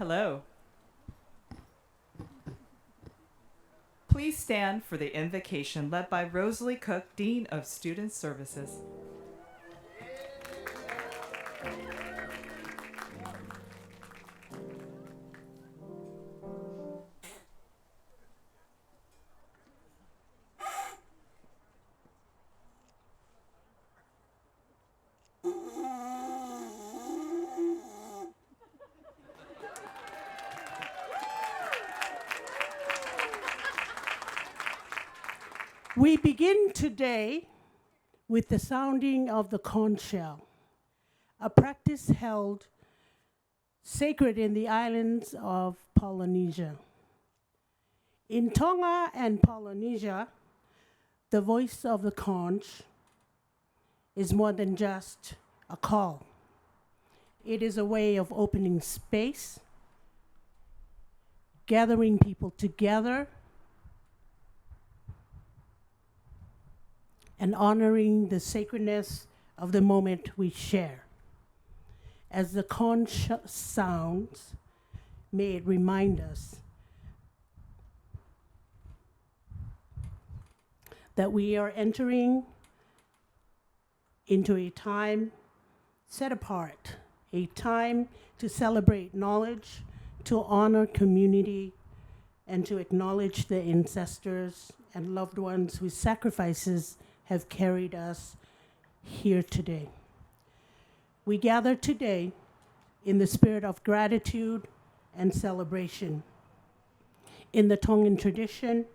Hello. Please stand for the invocation led by Rosalie Cook, Dean of Student Services. We begin today with the sounding of the conch shell, a practice held sacred in the islands of Polynesia. In Tonga and Polynesia, the voice of the conch is more than just a call. It is a way of opening space, gathering people together, and honoring the sacredness of the moment we share. As the conch sounds, may it remind us that we are entering into a time set apart, a time to celebrate knowledge, to honor community, and to acknowledge the ancestors and loved ones whose sacrifices have carried us here today. We gather today in the spirit of gratitude and celebration. In the Tongan tradition,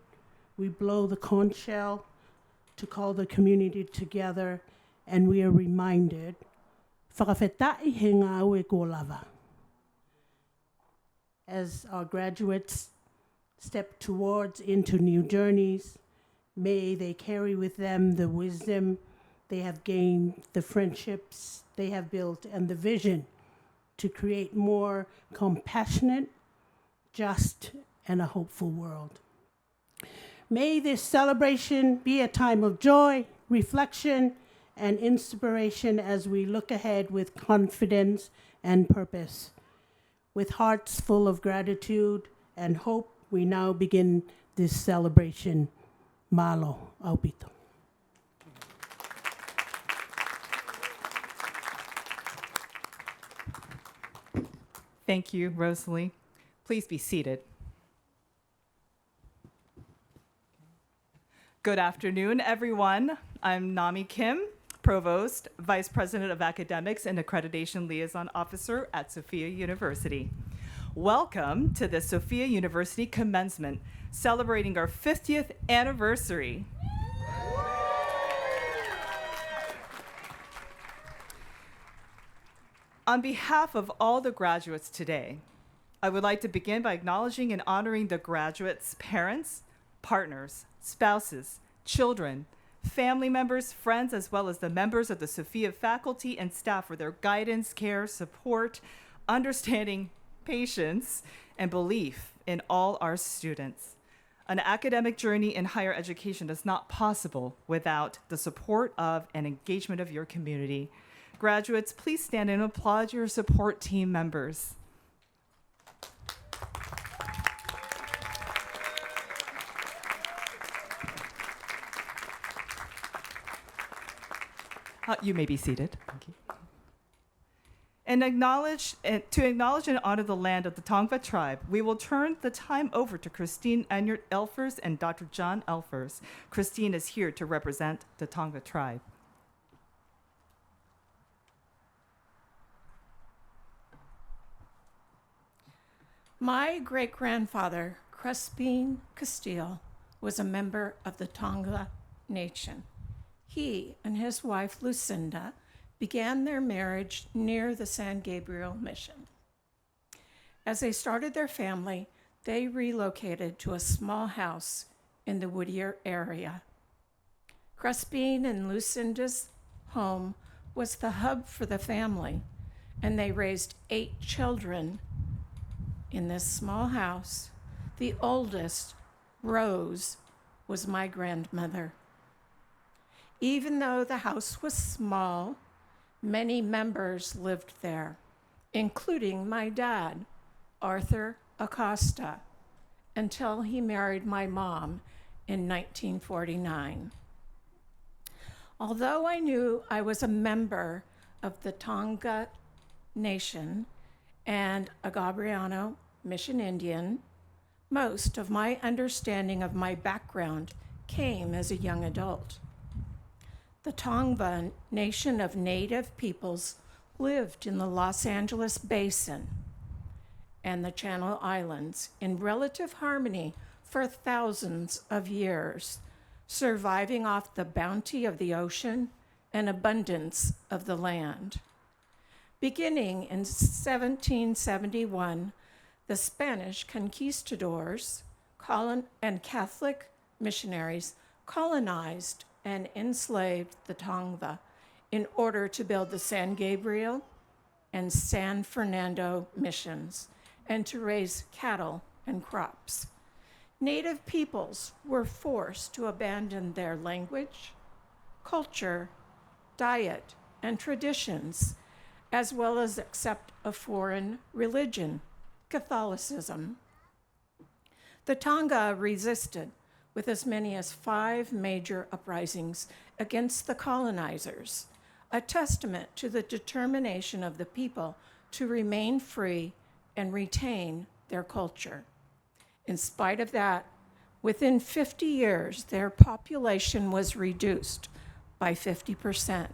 we blow the conch shell to call the community together, and we are reminded, whakawhetai he ngā ue ko lava. As our graduates step towards into new journeys, may they carry with them the wisdom they have gained, the friendships they have built, and the vision to create more compassionate, just, and a hopeful world. May this celebration be a time of joy, reflection, and inspiration as we look ahead with confidence and purpose. With hearts full of gratitude and hope, we now begin this celebration. Malo, aupito. Thank you, Rosalie. Please be seated. Good afternoon, everyone. I'm Nami Kim, Provost, Vice President of Academics and Accreditation Liaison Officer at Sofia University. Welcome to the Sofia University Commencement, celebrating our 50th anniversary. On behalf of all the graduates today, I would like to begin by acknowledging and honoring the graduates' parents, partners, spouses, children, family members, friends, as well as the members of the Sofia faculty and staff for their guidance, care, support, understanding, patience, and belief in all our students. An academic journey in higher education is not possible without the support of and engagement of your community. Graduates, please stand and applaud your support team members. You may be seated. Thank you. To acknowledge and honor the land of the Tongva tribe, we will turn the time over to Christine Enyart Elfers and Dr. John Elfers. Christine is here to represent the Tongva tribe. My great-grandfather, Crespin Castile, was a member of the Tongva Nation. He and his wife, Lucinda, began their marriage near the San Gabriel Mission. As they started their family, they relocated to a small house in the Whittier area. Crespin and Lucinda's home was the hub for the family, and they raised 8 children in this small house. The oldest, Rose, was my grandmother. Even though the house was small, many members lived there, including my dad, Arthur Acosta, until he married my mom in 1949. Although I knew I was a member of the Tonga Nation and a Gabriano Mission Indian, most of my understanding of my background came as a young adult. The Tongva Nation of Native peoples lived in the Los Angeles Basin and the Channel Islands in relative harmony for thousands of years, surviving off the bounty of the ocean and abundance of the land. Beginning in 1771, the Spanish conquistadors and Catholic missionaries colonized and enslaved the Tongva in order to build the San Gabriel and San Fernando missions and to raise cattle and crops. Native peoples were forced to abandon their language, culture, diet, and traditions, as well as accept a foreign religion, Catholicism. The Tonga resisted with as many as 5 major uprisings against the colonizers, a testament to the determination of the people to remain free and retain their culture. In spite of that, within 50 years, their population was reduced by 50%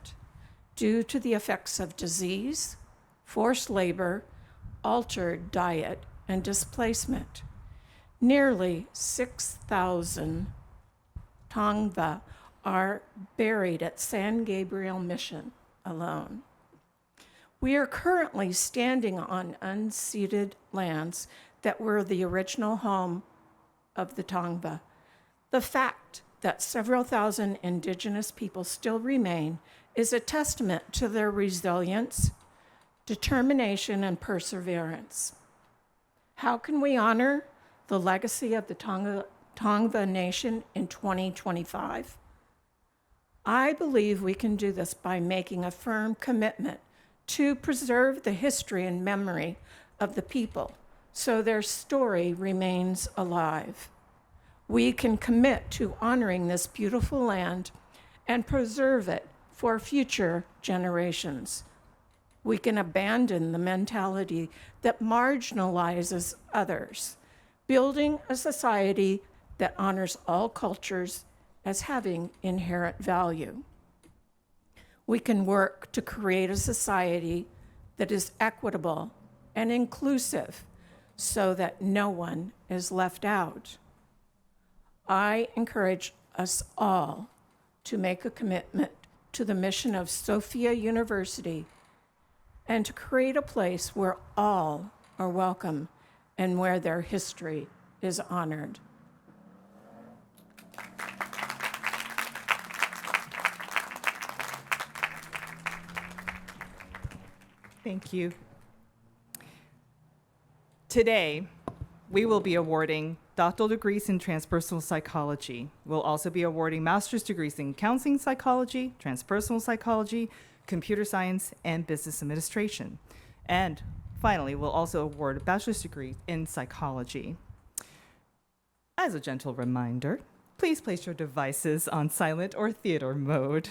due to the effects of disease, forced labor, altered diet, and displacement. Nearly 6,000 Tongva are buried at San Gabriel Mission alone. We are currently standing on unceded lands that were the original home of the Tongva. The fact that several thousand indigenous people still remain is a testament to their resilience, determination, and perseverance. How can we honor the legacy of the Tongva Nation in 2025? I believe we can do this by making a firm commitment to preserve the history and memory of the people so their story remains alive. We can commit to honoring this beautiful land and preserve it for future generations. We can abandon the mentality that marginalizes others, building a society that honors all cultures as having inherent value. We can work to create a society that is equitable and inclusive so that no one is left out. I encourage us all to make a commitment to the mission of Sofia University and to create a place where all are welcome and where their history is honored. Thank you. Today, we will be awarding doctoral degrees in transpersonal psychology. We'll also be awarding master's degrees in counseling psychology, transpersonal psychology, computer science, and business administration. And finally, we'll also award a bachelor's degree in psychology. As a gentle reminder, please place your devices on silent or theater mode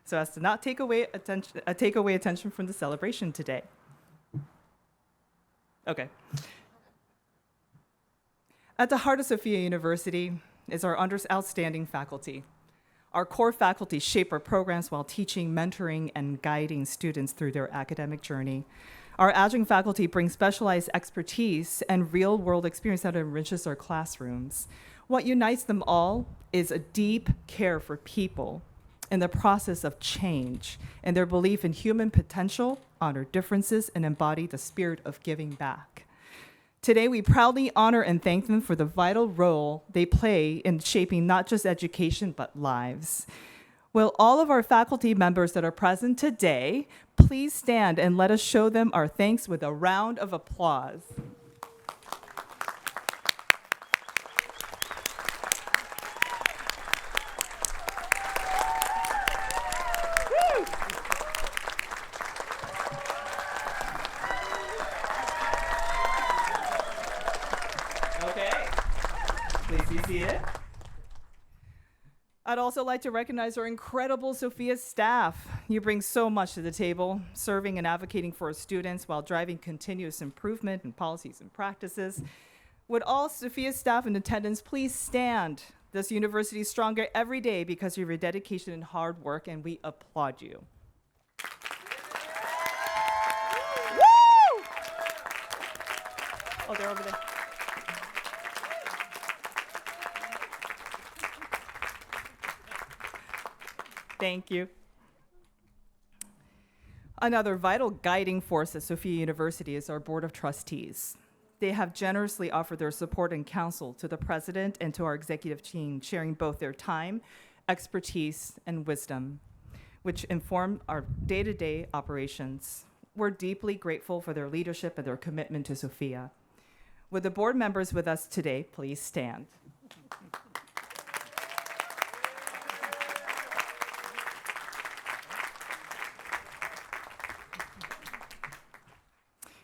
so as to not take away attention from the celebration today. Okay. At the heart of Sofia University is our outstanding faculty. Our core faculty shape our programs while teaching, mentoring, and guiding students through their academic journey. Our adjunct faculty bring specialized expertise and real-world experience that enriches our classrooms. What unites them all is a deep care for people in the process of change and their belief in human potential, honor differences, and embody the spirit of giving back. Today, we proudly honor and thank them for the vital role they play in shaping not just education, but lives. Will all of our faculty members that are present today please stand and let us show them our thanks with a round of applause. I'd also like to recognize our incredible Sofia staff. You bring so much to the table, serving and advocating for our students while driving continuous improvement in policies and practices. Would all Sofia staff in attendance please stand? This university is stronger every day because of your dedication and hard work, and we applaud you. Woo! Oh, they're over there. Thank you. Another vital guiding force at Sofia University is our Board of Trustees. They have generously offered their support and counsel to the president and to our executive team, sharing both their time, expertise, and wisdom, which inform our day-to-day operations. We're deeply grateful for their leadership and their commitment to Sofia. Would the board members with us today please stand?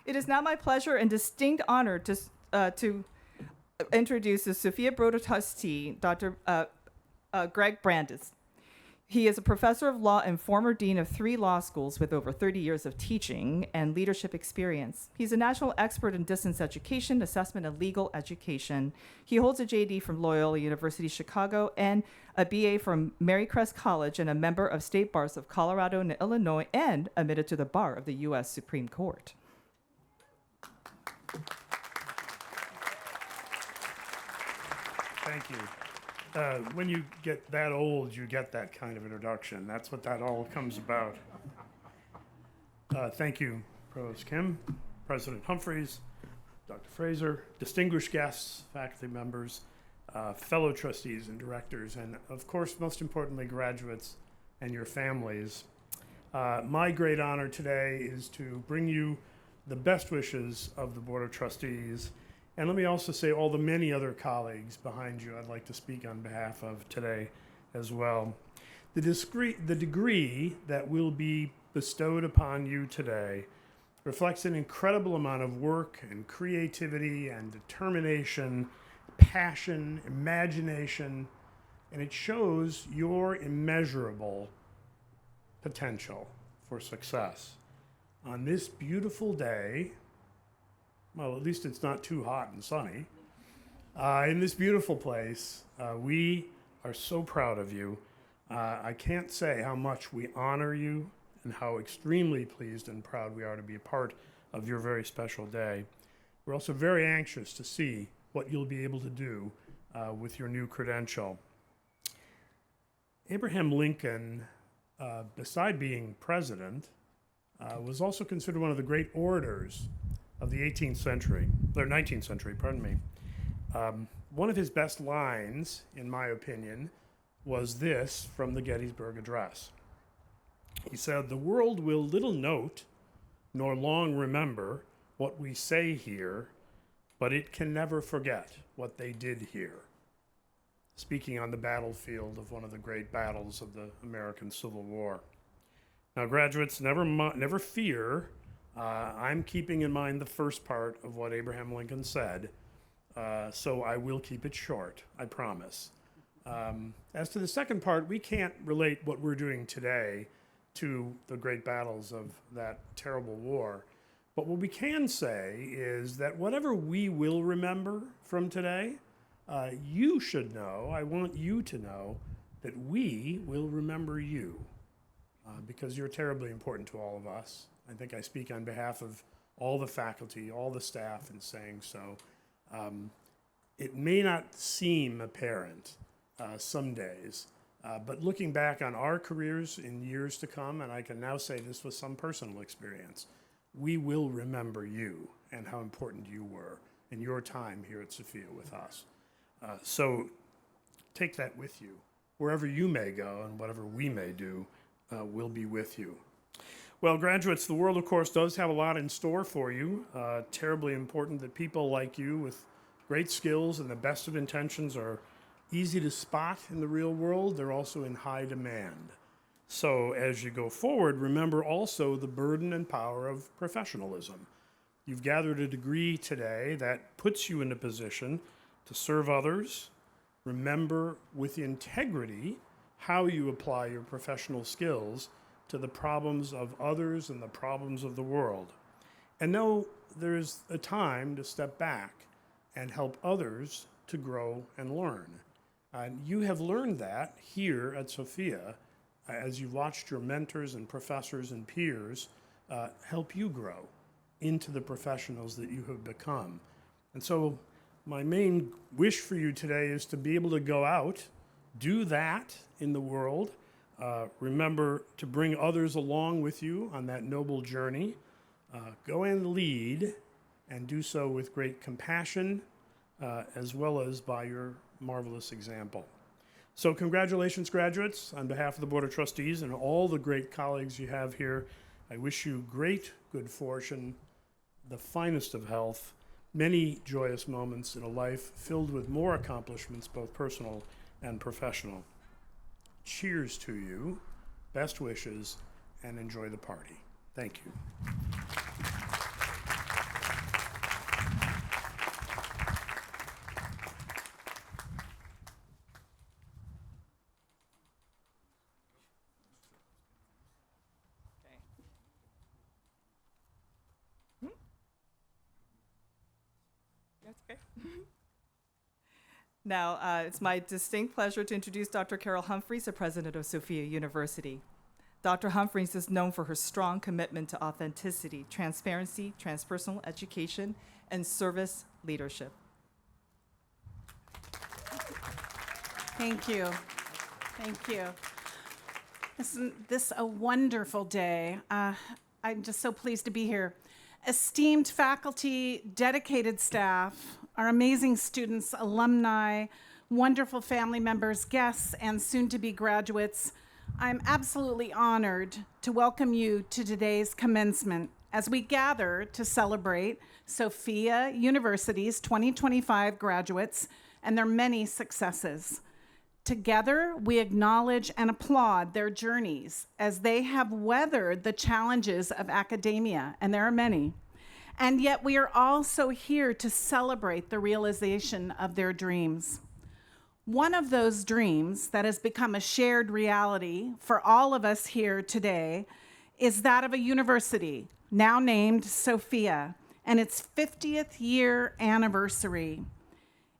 It is now my pleasure and distinct honor to introduce the Sofia Board of Trustee, Dr. Greg Brandes. He is a professor of law and former dean of 3 law schools with over 30 years of teaching and leadership experience. He's a national expert in distance education, assessment, and legal education. He holds a JD from Loyola University Chicago and a BA from Marycrest College and a member of state bars of Colorado and Illinois and admitted to the bar of the U.S. Supreme Court. Thank you. When you get that old, you get that kind of introduction. That's what that all comes about. Thank you, Provost Kim, President Humphreys, Dr. Fraser, distinguished guests, faculty members, fellow trustees and directors, and of course, most importantly, graduates and your families. My great honor today is to bring you the best wishes of the Board of Trustees. And let me also say all the many other colleagues behind you I'd like to speak on behalf of today as well. The degree that will be bestowed upon you today reflects an incredible amount of work and creativity and determination, passion, imagination, and it shows your immeasurable potential for success. On this beautiful day, well, at least it's not too hot and sunny, in this beautiful place, we are so proud of you. I can't say how much we honor you and how extremely pleased and proud we are to be a part of your very special day. We're also very anxious to see what you'll be able to do with your new credential. Abraham Lincoln, beside being president, was also considered one of the great orators of the 19th century. One of his best lines, in my opinion, was this from the Gettysburg Address. He said, "The world will little note nor long remember what we say here, but it can never forget what they did here." Speaking on the battlefield of one of the great battles of the American Civil War. Now, graduates, never fear. I'm keeping in mind the first part of what Abraham Lincoln said, so I will keep it short, I promise. As to the second part, we can't relate what we're doing today to the great battles of that terrible war. But what we can say is that whatever we will remember from today, you should know, I want you to know, that we will remember you. Because you're terribly important to all of us. I think I speak on behalf of all the faculty, all the staff in saying so. It may not seem apparent some days, but looking back on our careers in years to come, and I can now say this with some personal experience, we will remember you and how important you were in your time here at Sofia with us. So take that with you. Wherever you may go and whatever we may do, will be with you. Well, graduates, the world, of course, does have a lot in store for you. Terribly important that people like you with great skills and the best of intentions are easy to spot in the real world. They're also in high demand. So as you go forward, remember also the burden and power of professionalism. You've gathered a degree today that puts you in a position to serve others, remember with integrity, how you apply your professional skills to the problems of others and the problems of the world. And know there's a time to step back and help others to grow and learn. You have learned that here at Sofia as you've watched your mentors and professors and peers help you grow into the professionals that you have become. And so my main wish for you today is to be able to go out, do that in the world. Remember to bring others along with you on that noble journey. Go and lead, and do so with great compassion, as well as by your marvelous example. So congratulations, graduates. On behalf of the Board of Trustees and all the great colleagues you have here, I wish you great good fortune, the finest of health, many joyous moments in a life filled with more accomplishments, both personal and professional. Cheers to you, best wishes, and enjoy the party. Thank you. That's okay. Now, it's my distinct pleasure to introduce Dr. Carol Humphreys, the president of Sofia University. Dr. Humphreys is known for her strong commitment to authenticity, transparency, transpersonal education, and service leadership. Thank you. Thank you. Isn't this a wonderful day? I'm just so pleased to be here. Esteemed faculty, dedicated staff, our amazing students, alumni, wonderful family members, guests, and soon-to-be graduates, I'm absolutely honored to welcome you to today's commencement as we gather to celebrate Sofia University's 2025 graduates and their many successes. Together, we acknowledge and applaud their journeys as they have weathered the challenges of academia, and there are many. And yet we are also here to celebrate the realization of their dreams. One of those dreams that has become a shared reality for all of us here today is that of a university now named Sofia and its 50th year anniversary.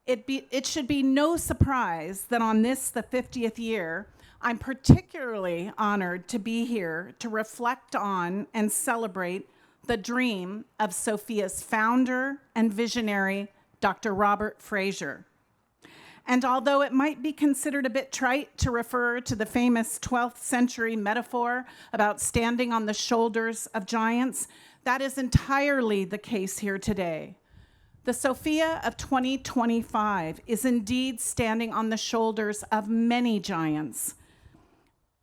It should be no surprise that on this, the 50th year, I'm particularly honored to be here to reflect on and celebrate the dream of Sofia's founder and visionary, Dr. Robert Fraser. And although it might be considered a bit trite to refer to the famous 12th century metaphor about standing on the shoulders of giants, that is entirely the case here today. The Sofia of 2025 is indeed standing on the shoulders of many giants.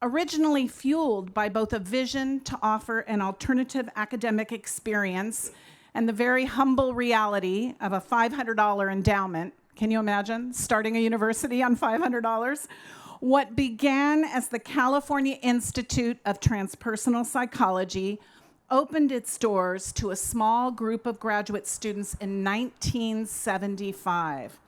Originally fueled by both a vision to offer an alternative academic experience and the very humble reality of a $500 endowment. Can you imagine starting a university on $500? What began as the California Institute of Transpersonal Psychology opened its doors to a small group of graduate students in 1975.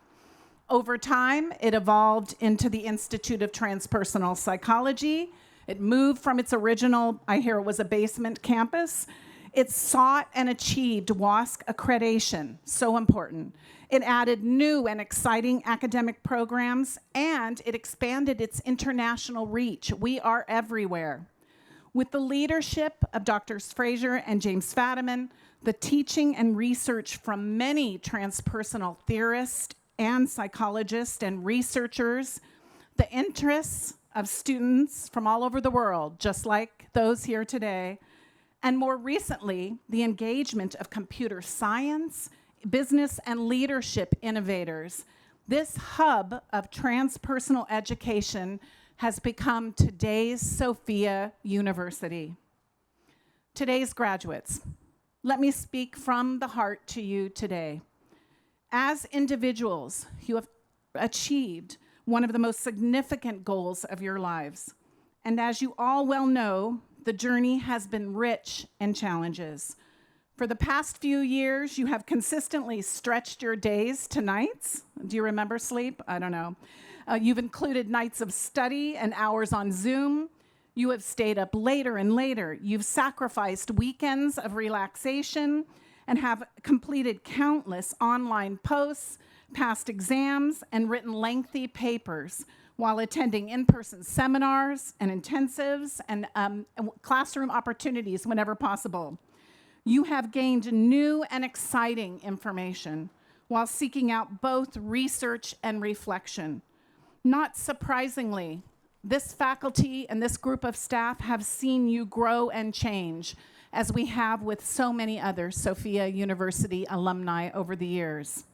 Over time, it evolved into the Institute of Transpersonal Psychology. It moved from its original, I hear it was a basement campus. It sought and achieved WASC accreditation, so important. It added new and exciting academic programs, and it expanded its international reach. We are everywhere. With the leadership of Drs. Fraser and James Fadiman, the teaching and research from many transpersonal theorists and psychologists and researchers, the interests of students from all over the world, just like those here today, and more recently, the engagement of computer science, business, and leadership innovators. This hub of transpersonal education has become today's Sofia University. Today's graduates, let me speak from the heart to you today. As individuals, you have achieved one of the most significant goals of your lives. And as you all well know, the journey has been rich in challenges. For the past few years, you have consistently stretched your days to nights. Do you remember sleep? I don't know. You've included nights of study and hours on Zoom. You have stayed up later and later. You've sacrificed weekends of relaxation and have completed countless online posts, passed exams, and written lengthy papers while attending in-person seminars and intensives and classroom opportunities whenever possible. You have gained new and exciting information while seeking out both research and reflection. Not surprisingly, this faculty and this group of staff have seen you grow and change, as we have with so many other Sofia University alumni over the years.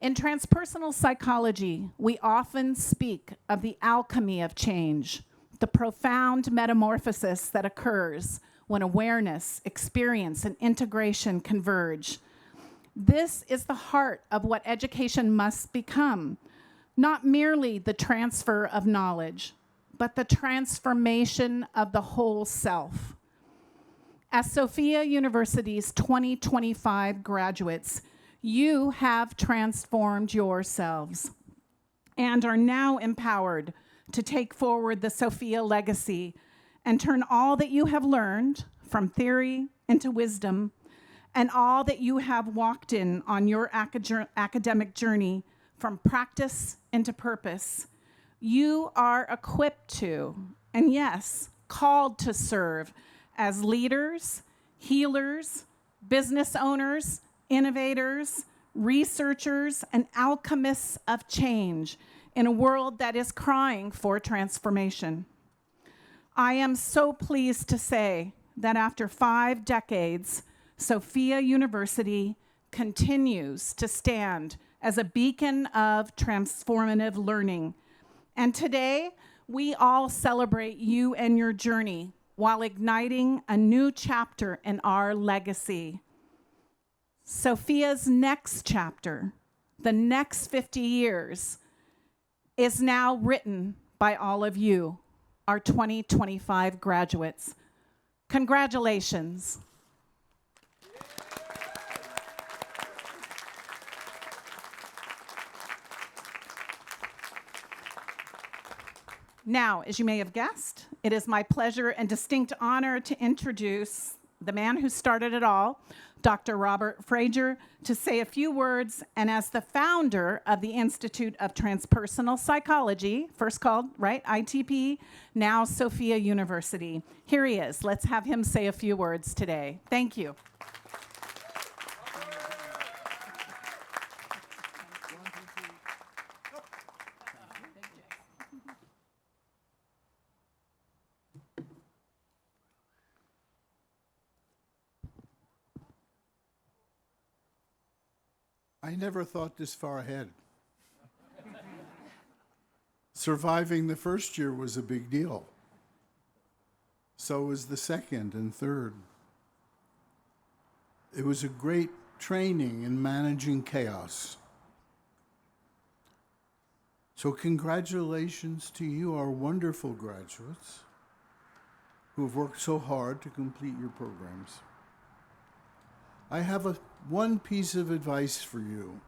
In transpersonal psychology, we often speak of the alchemy of change, the profound metamorphosis that occurs when awareness, experience, and integration converge. This is the heart of what education must become, not merely the transfer of knowledge, but the transformation of the whole self. As Sofia University's 2025 graduates, you have transformed yourselves and are now empowered to take forward the Sofia legacy and turn all that you have learned from theory into wisdom and all that you have walked in on your academic journey from practice into purpose. You are equipped to, and yes, called to serve as leaders, healers, business owners, innovators, researchers, and alchemists of change in a world that is crying for transformation. I am so pleased to say that after 5 decades, Sofia University continues to stand as a beacon of transformative learning. And today, we all celebrate you and your journey while igniting a new chapter in our legacy. Sofia's next chapter, the next 50 years, is now written by all of you, our 2025 graduates. Congratulations. Now, as you may have guessed, it is my pleasure and distinct honor to introduce the man who started it all, Dr. Robert Frazier, to say a few words, and as the founder of the Institute of Transpersonal Psychology, first called, right, ITP, now Sofia University. Here he is. Let's have him say a few words today. Thank you. I never thought this far ahead. Surviving the first year was a big deal. So was the second and third. It was a great training in managing chaos. So congratulations to you, our wonderful graduates, who have worked so hard to complete your programs. I have one piece of advice for you.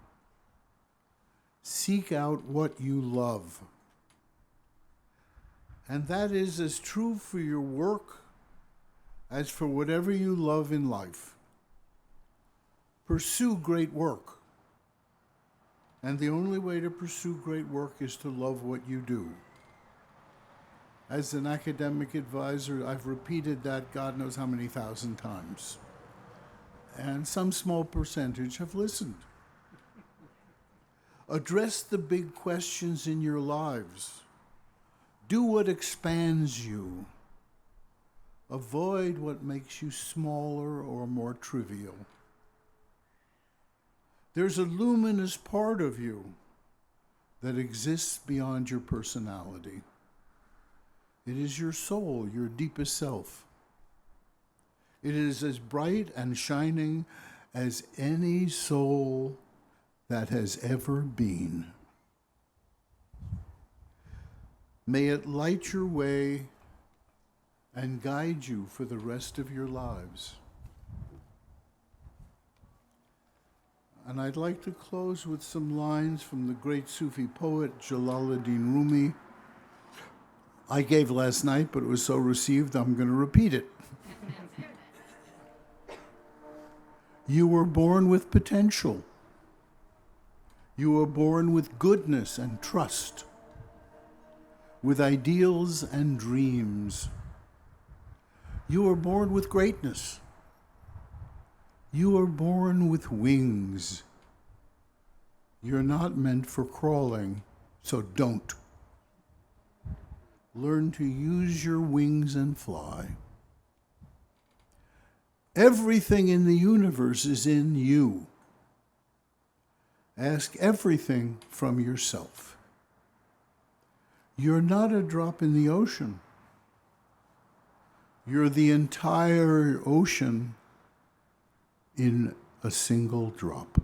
Seek out what you love. And that is as true for your work as for whatever you love in life. Pursue great work. And the only way to pursue great work is to love what you do. As an academic advisor, I've repeated that God knows how many thousand times. And some small percentage have listened. Address the big questions in your lives. Do what expands you. Avoid what makes you smaller or more trivial. There's a luminous part of you that exists beyond your personality. It is your soul, your deepest self. It is as bright and shining as any soul that has ever been. May it light your way and guide you for the rest of your lives. And I'd like to close with some lines from the great Sufi poet Jalaluddin Rumi. I gave last night, but it was so received, I'm going to repeat it. You were born with potential. You were born with goodness and trust, with ideals and dreams. You were born with greatness. You were born with wings. You're not meant for crawling, so don't. Learn to use your wings and fly. Everything in the universe is in you. Ask everything from yourself. You're not a drop in the ocean. You're the entire ocean in a single drop.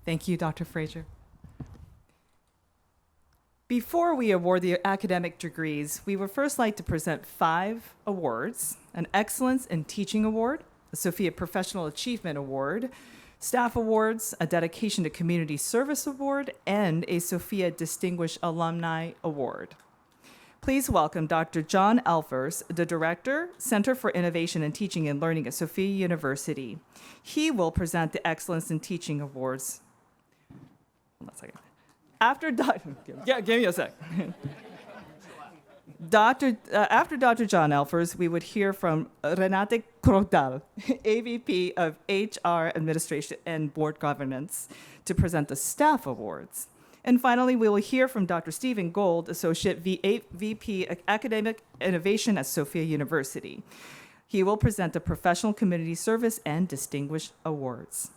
Thank you, Dr. Frazier. Before we award the academic degrees, we would first like to present 5 awards: an Excellence in Teaching Award, a Sofia Professional Achievement Award, Staff Awards, a Dedication to Community Service Award, and a Sofia Distinguished Alumni Award. Please welcome Dr. John Elfers, the Director, Center for Innovation in Teaching and Learning at Sofia University. He will present the Excellence in Teaching Awards. Hold on a second. After give me a sec. After Dr. John Elfers, we would hear from Renate Krodal, AVP of HR Administration and Board Governance, to present the Staff Awards. And finally, we will hear from Dr. Stephen Gold, Associate VP Academic Innovation at Sofia University. He will present the Professional Community Service and Distinguished Awards.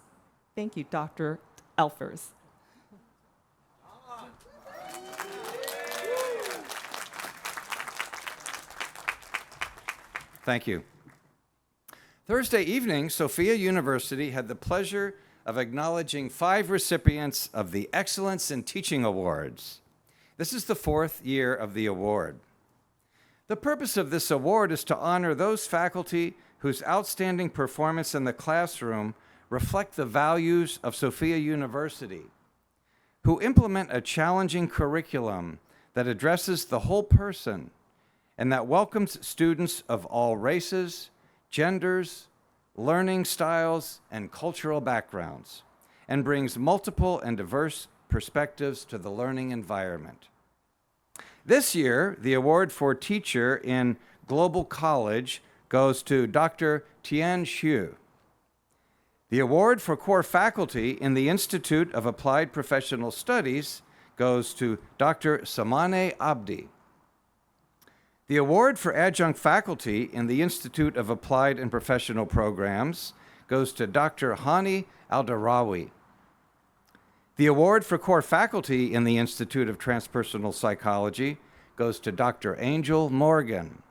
Thank you, Dr. Elfers. Thank you. Thursday evening, Sofia University had the pleasure of acknowledging 5 recipients of the Excellence in Teaching Awards. This is the 4th year of the award. The purpose of this award is to honor those faculty whose outstanding performance in the classroom reflect the values of Sofia University, who implement a challenging curriculum that addresses the whole person and that welcomes students of all races, genders, learning styles, and cultural backgrounds, and brings multiple and diverse perspectives to the learning environment. This year, the award for teacher in Global College goes to Dr. Tian Xu. The award for core faculty in the Institute of Applied Professional Studies goes to Dr. Samane Abdi. The award for adjunct faculty in the Institute of Applied and Professional Programs goes to Dr. Hani Aldarawi. The award for core faculty in the Institute of Transpersonal Psychology goes to Dr. Angel Morgan.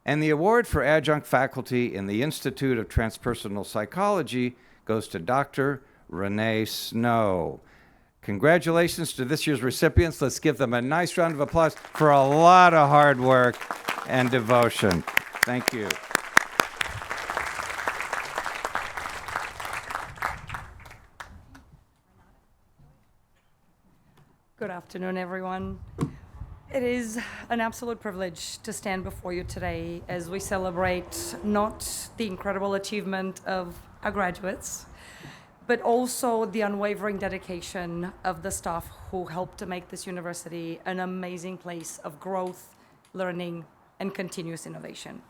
And the award for adjunct faculty in the Institute of Transpersonal Psychology goes to Dr. Renee Snow. Congratulations to this year's recipients. Let's give them a nice round of applause for a lot of hard work and devotion. Thank you. Good afternoon, everyone. It is an absolute privilege to stand before you today as we celebrate not the incredible achievement of our graduates, but also the unwavering dedication of the staff who helped to make this university an amazing place of growth, learning, and continuous innovation.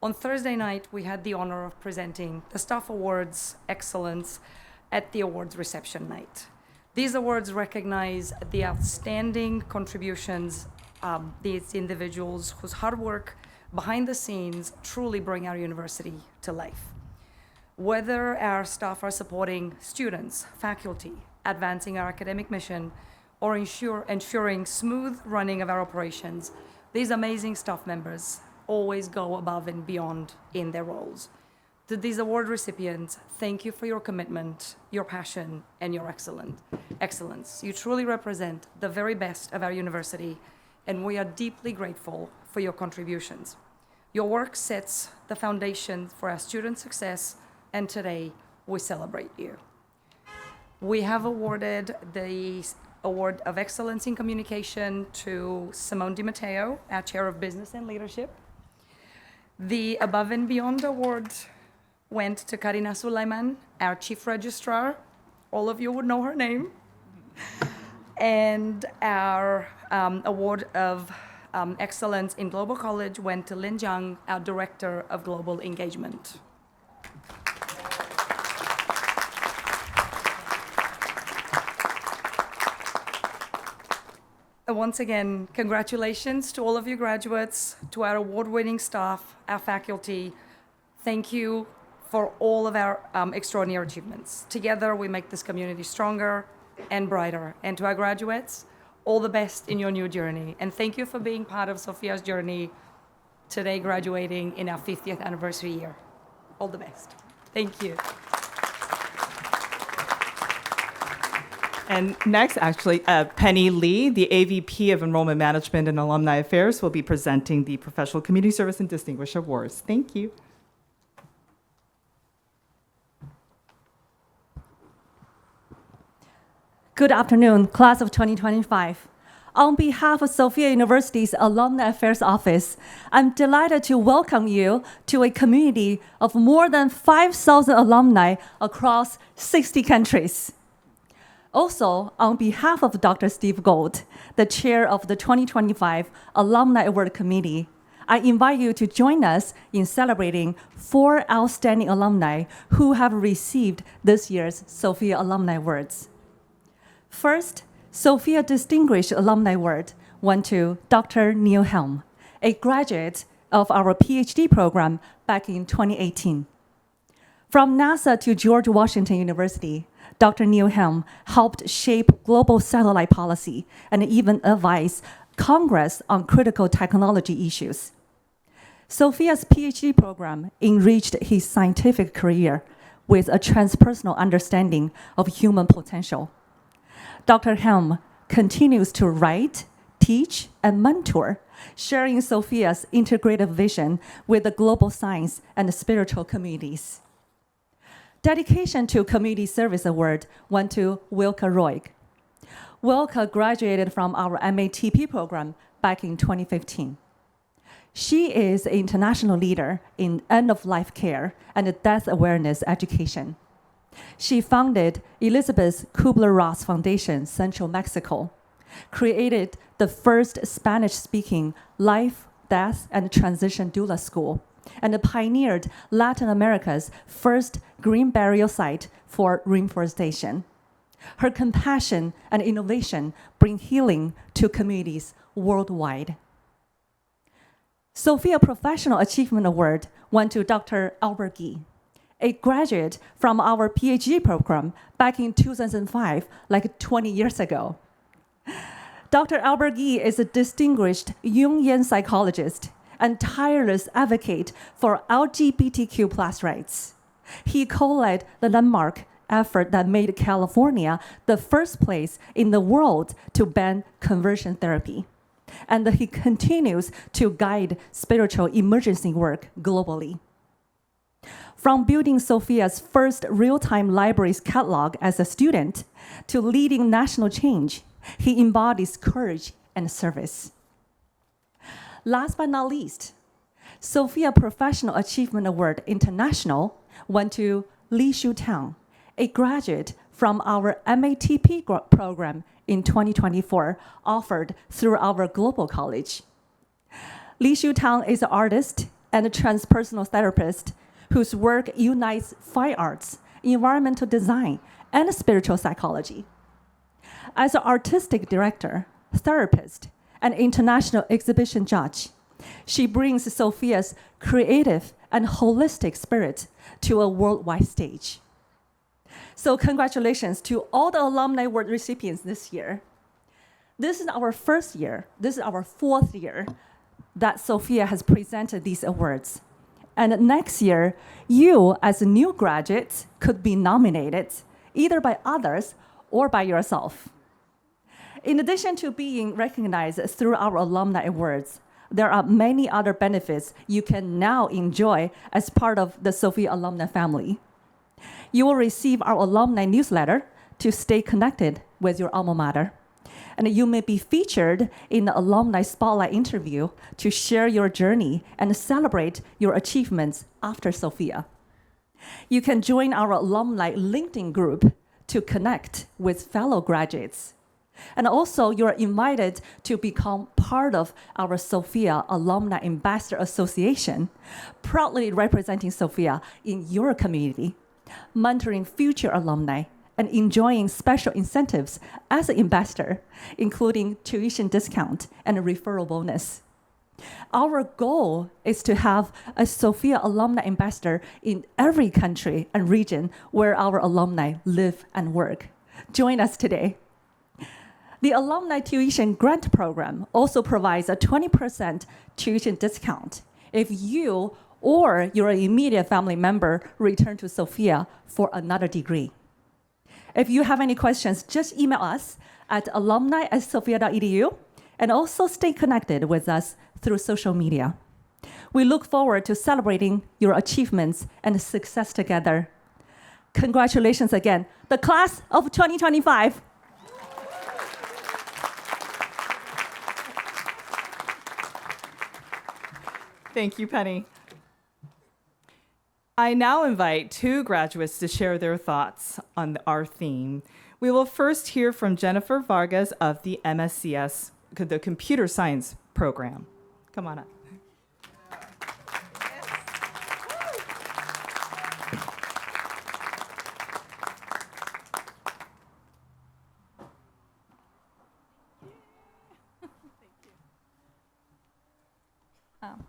On Thursday night, we had the honor of presenting the Staff Awards Excellence at the awards reception night. These awards recognize the outstanding contributions these individuals whose hard work behind the scenes truly bring our university to life. Whether our staff are supporting students, faculty, advancing our academic mission, or ensuring smooth running of our operations, these amazing staff members always go above and beyond in their roles. To these award recipients, thank you for your commitment, your passion, and your excellence. You truly represent the very best of our university, and we are deeply grateful for your contributions. Your work sets the foundation for our student success, and today we celebrate you. We have awarded the Award of Excellence in Communication to Simone Di Matteo, our Chair of Business and Leadership. The Above and Beyond Award went to Karina Sulaiman, our Chief Registrar. All of you would know her name. And our Award of Excellence in Global College went to Lin Jiang, our Director of Global Engagement. Once again, congratulations to all of you graduates, to our award-winning staff, our faculty. Thank you for all of our extraordinary achievements. Together, we make this community stronger and brighter. And to our graduates, all the best in your new journey. And thank you for being part of Sofia's journey today, graduating in our 50th anniversary year. All the best. Thank you. And next, actually, Penny Lee, the AVP of Enrollment Management and Alumni Affairs, will be presenting the Professional Community Service and Distinguished Awards. Thank you. Good afternoon, class of 2025. On behalf of Sofia University's Alumni Affairs Office, I'm delighted to welcome you to a community of more than 5,000 alumni across 60 countries. Also, on behalf of Dr. Steve Gold, the chair of the 2025 Alumni Award Committee, I invite you to join us in celebrating 4 outstanding alumni who have received this year's Sofia Alumni Awards. First, Sofia Distinguished Alumni Award went to Dr. Neil Helm, a graduate of our PhD program back in 2018. From NASA to George Washington University, Dr. Neil Helm helped shape global satellite policy and even advise Congress on critical technology issues. Sophia's PhD program enriched his scientific career with a transpersonal understanding of human potential. Dr. Helm continues to write, teach, and mentor, sharing Sophia's integrative vision with the global science and spiritual communities. Dedication to Community Service Award went to Wilka Roig. Wilka graduated from our MATP program back in 2015. She is an international leader in end-of-life care and death awareness education. She founded Elizabeth Kubler-Ross Foundation, Central Mexico, created the first Spanish-speaking life, death, and transition doula school, and pioneered Latin America's first green burial site for reforestation. Her compassion and innovation bring healing to communities worldwide. Sofia Professional Achievement Award went to Dr. Albert Gee, a graduate from our PhD program back in 2005, like 20 years ago. Dr. Albert Gee is a distinguished Jungian psychologist and tireless advocate for LGBTQ+ rights. He co-led the landmark effort that made California the first place in the world to ban conversion therapy. And he continues to guide spiritual emergency work globally. From building Sofia's first real-time libraries catalog as a student to leading national change, he embodies courage and service. Last but not least, Sofia Professional Achievement Award International went to Li Shu Tang, a graduate from our MATP program in 2024, offered through our global college. Li Shu Tang is an artist and a transpersonal therapist whose work unites fine arts, environmental design, and spiritual psychology. As an artistic director, therapist, and international exhibition judge, she brings Sofia's creative and holistic spirit to a worldwide stage. So congratulations to all the Alumni Award recipients this year. This is our first year, this is our fourth year that Sofia has presented these awards. And next year, you as new graduates could be nominated either by others or by yourself. In addition to being recognized through our alumni awards, there are many other benefits you can now enjoy as part of the Sofia alumni family. You will receive our alumni newsletter to stay connected with your alma mater. And you may be featured in the alumni spotlight interview to share your journey and celebrate your achievements after Sofia. You can join our alumni LinkedIn group to connect with fellow graduates. And also, you're invited to become part of our Sofia Alumni Ambassador Association, proudly representing Sofia in your community, mentoring future alumni, and enjoying special incentives as an ambassador, including tuition discount and a referral bonus. Our goal is to have a Sofia Alumni Ambassador in every country and region where our alumni live and work. Join us today. The Alumni Tuition Grant Program also provides a 20% tuition discount if you or your immediate family member return to Sofia for another degree. If you have any questions, just email us at alumni@sofia.edu and also stay connected with us through social media. We look forward to celebrating your achievements and success together. Congratulations again, the class of 2025. Thank you, Penny. I now invite two graduates to share their thoughts on our theme. We will first hear from Jennifer Vargas of the MSCS, the Computer Science program. Come on up.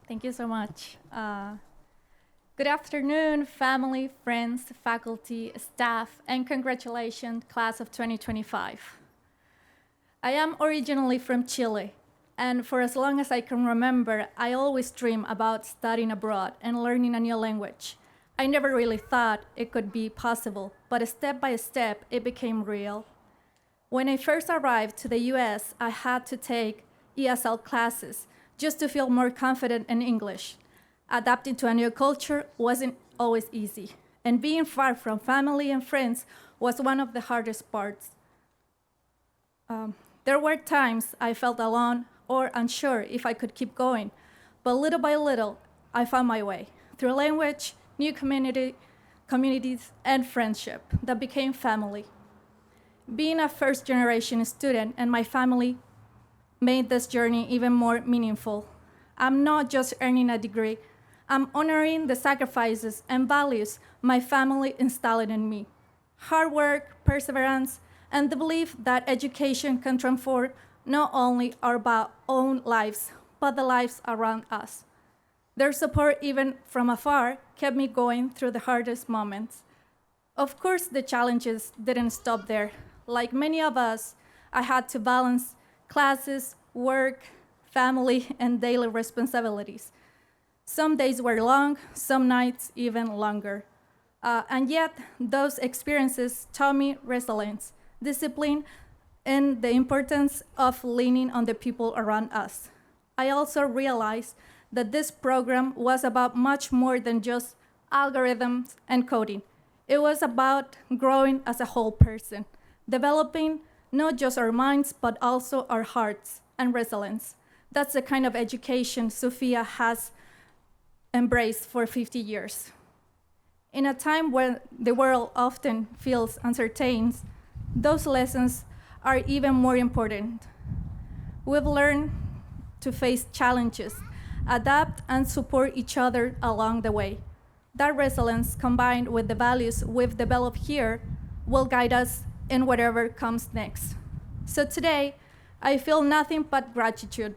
Thank you so much. Good afternoon, family, friends, faculty, staff, and congratulations, class of 2025. I am originally from Chile, and for as long as I can remember, I always dreamed about studying abroad and learning a new language. I never really thought it could be possible, but step by step, it became real. When I first arrived to the US, I had to take ESL classes just to feel more confident in English. Adapting to a new culture wasn't always easy, and being far from family and friends was one of the hardest parts. There were times I felt alone or unsure if I could keep going, but little by little, I found my way through language, new communities, and friendship that became family. Being a first-generation student and my family made this journey even more meaningful. I'm not just earning a degree, I'm honoring the sacrifices and values my family instilled in me. Hard work, perseverance, and the belief that education can transform not only our own lives, but the lives around us. Their support, even from afar, kept me going through the hardest moments. Of course, the challenges didn't stop there. Like many of us, I had to balance classes, work, family, and daily responsibilities. Some days were long, some nights even longer. And yet, those experiences taught me resilience, discipline, and the importance of leaning on the people around us. I also realized that this program was about much more than just algorithms and coding. It was about growing as a whole person, developing not just our minds, but also our hearts and resilience. That's the kind of education Sofia has embraced for 50 years. In a time when the world often feels uncertain, those lessons are even more important. We've learned to face challenges, adapt, and support each other along the way. That resilience, combined with the values we've developed here, will guide us in whatever comes next. So today, I feel nothing but gratitude.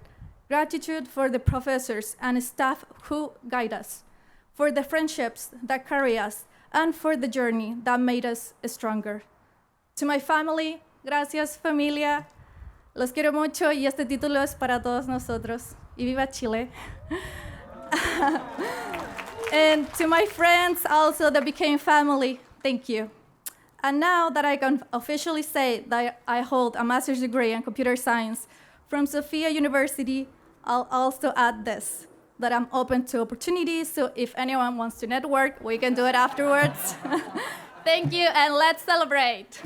Gratitude for the professors and staff who guide us, for the friendships that carry us, and for the journey that made us stronger. To my family, gracias familia. Los quiero mucho y este título es para todos nosotros. Y viva Chile. And to my friends also that became family, thank you. And now that I can officially say that I hold a master's degree in computer science from Sofia University, I'll also add this, that I'm open to opportunities, so if anyone wants to network, we can do it afterwards. Thank you, and let's celebrate.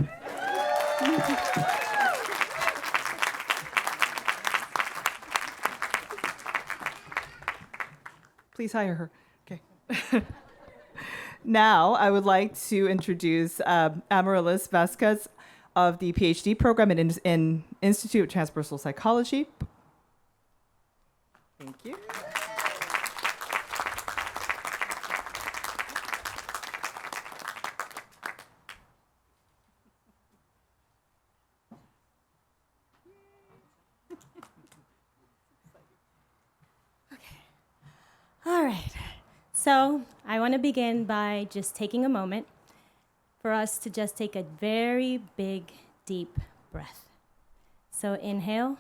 Please hire her. Okay. Now, I would like to introduce Amaryllis Vasquez of the PhD program in Institute of Transpersonal Psychology. Thank you. All right. So I want to begin by just taking a moment for us to just take a very big, deep breath. So inhale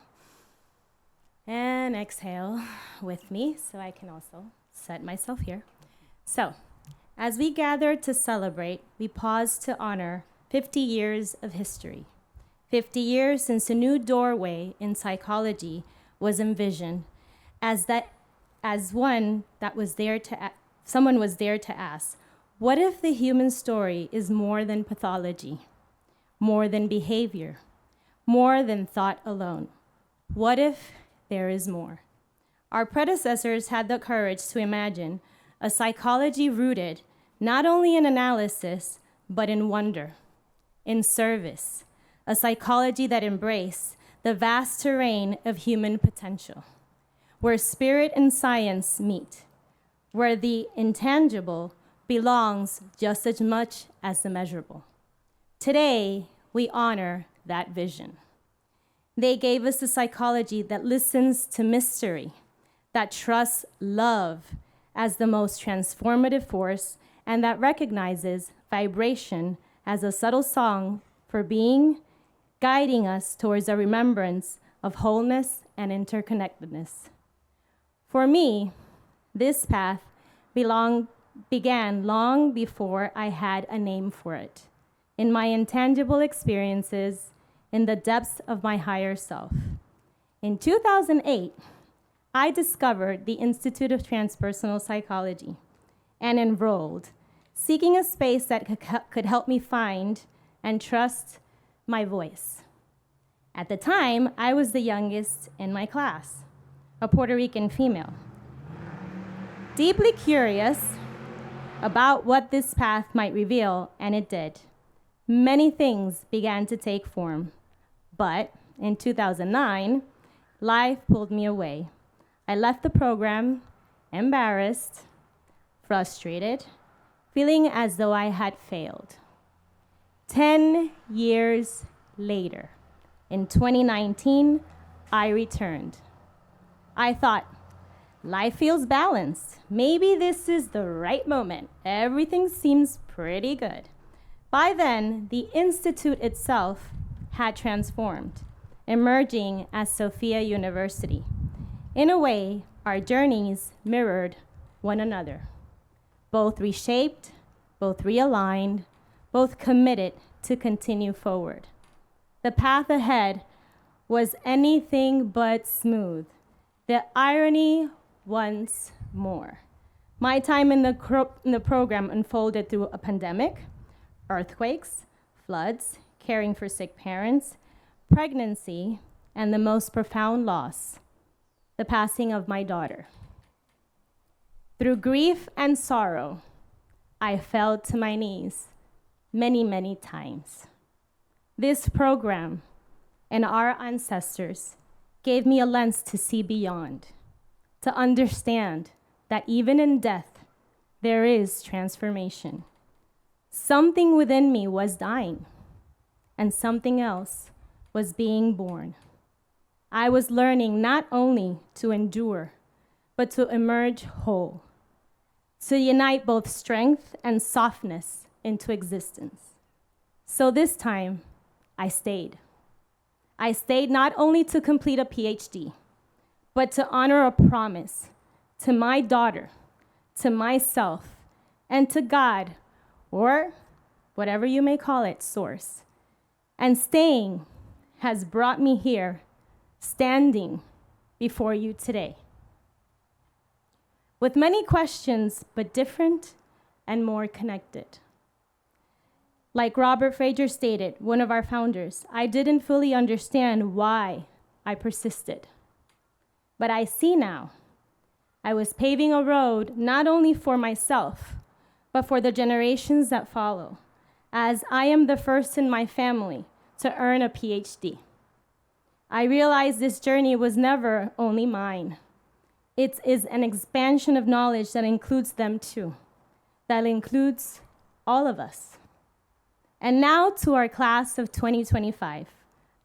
and exhale with me so I can also set myself here. So as we gather to celebrate, we pause to honor 50 years of history. 50 years since a new doorway in psychology was envisioned someone was there to ask, what if the human story is more than pathology, more than behavior, more than thought alone? What if there is more? Our predecessors had the courage to imagine a psychology rooted not only in analysis, but in wonder, in service, a psychology that embraced the vast terrain of human potential, where spirit and science meet, where the intangible belongs just as much as the measurable. Today, we honor that vision. They gave us a psychology that listens to mystery, that trusts love as the most transformative force, and that recognizes vibration as a subtle song for being, guiding us towards a remembrance of wholeness and interconnectedness. For me, this path began long before I had a name for it, in my intangible experiences, in the depths of my higher self. In 2008, I discovered the Institute of Transpersonal Psychology and enrolled, seeking a space that could help me find and trust my voice. At the time, I was the youngest in my class, a Puerto Rican female. Deeply curious about what this path might reveal, and it did. Many things began to take form, but in 2009, life pulled me away. I left the program, embarrassed, frustrated, feeling as though I had failed. 10 years later, in 2019, I returned. I thought, life feels balanced. Maybe this is the right moment. Everything seems pretty good. By then, the Institute itself had transformed, emerging as Sofia University. In a way, our journeys mirrored one another, both reshaped, both realigned, both committed to continue forward. The path ahead was anything but smooth. The irony once more. My time in the program unfolded through a pandemic, earthquakes, floods, caring for sick parents, pregnancy, and the most profound loss, the passing of my daughter. Through grief and sorrow, I fell to my knees many, many times. This program and our ancestors gave me a lens to see beyond, to understand that even in death, there is transformation. Something within me was dying, and something else was being born. I was learning not only to endure, but to emerge whole, to unite both strength and softness into existence. So this time, I stayed. I stayed not only to complete a PhD, but to honor a promise to my daughter, to myself, and to God, or whatever you may call it, source. And staying has brought me here, standing before you today. With many questions, but different and more connected. Like Robert Fraser stated, one of our founders, I didn't fully understand why I persisted. But I see now. I was paving a road not only for myself, but for the generations that follow, as I am the first in my family to earn a PhD. I realized this journey was never only mine. It is an expansion of knowledge that includes them too, that includes all of us. And now to our class of 2025,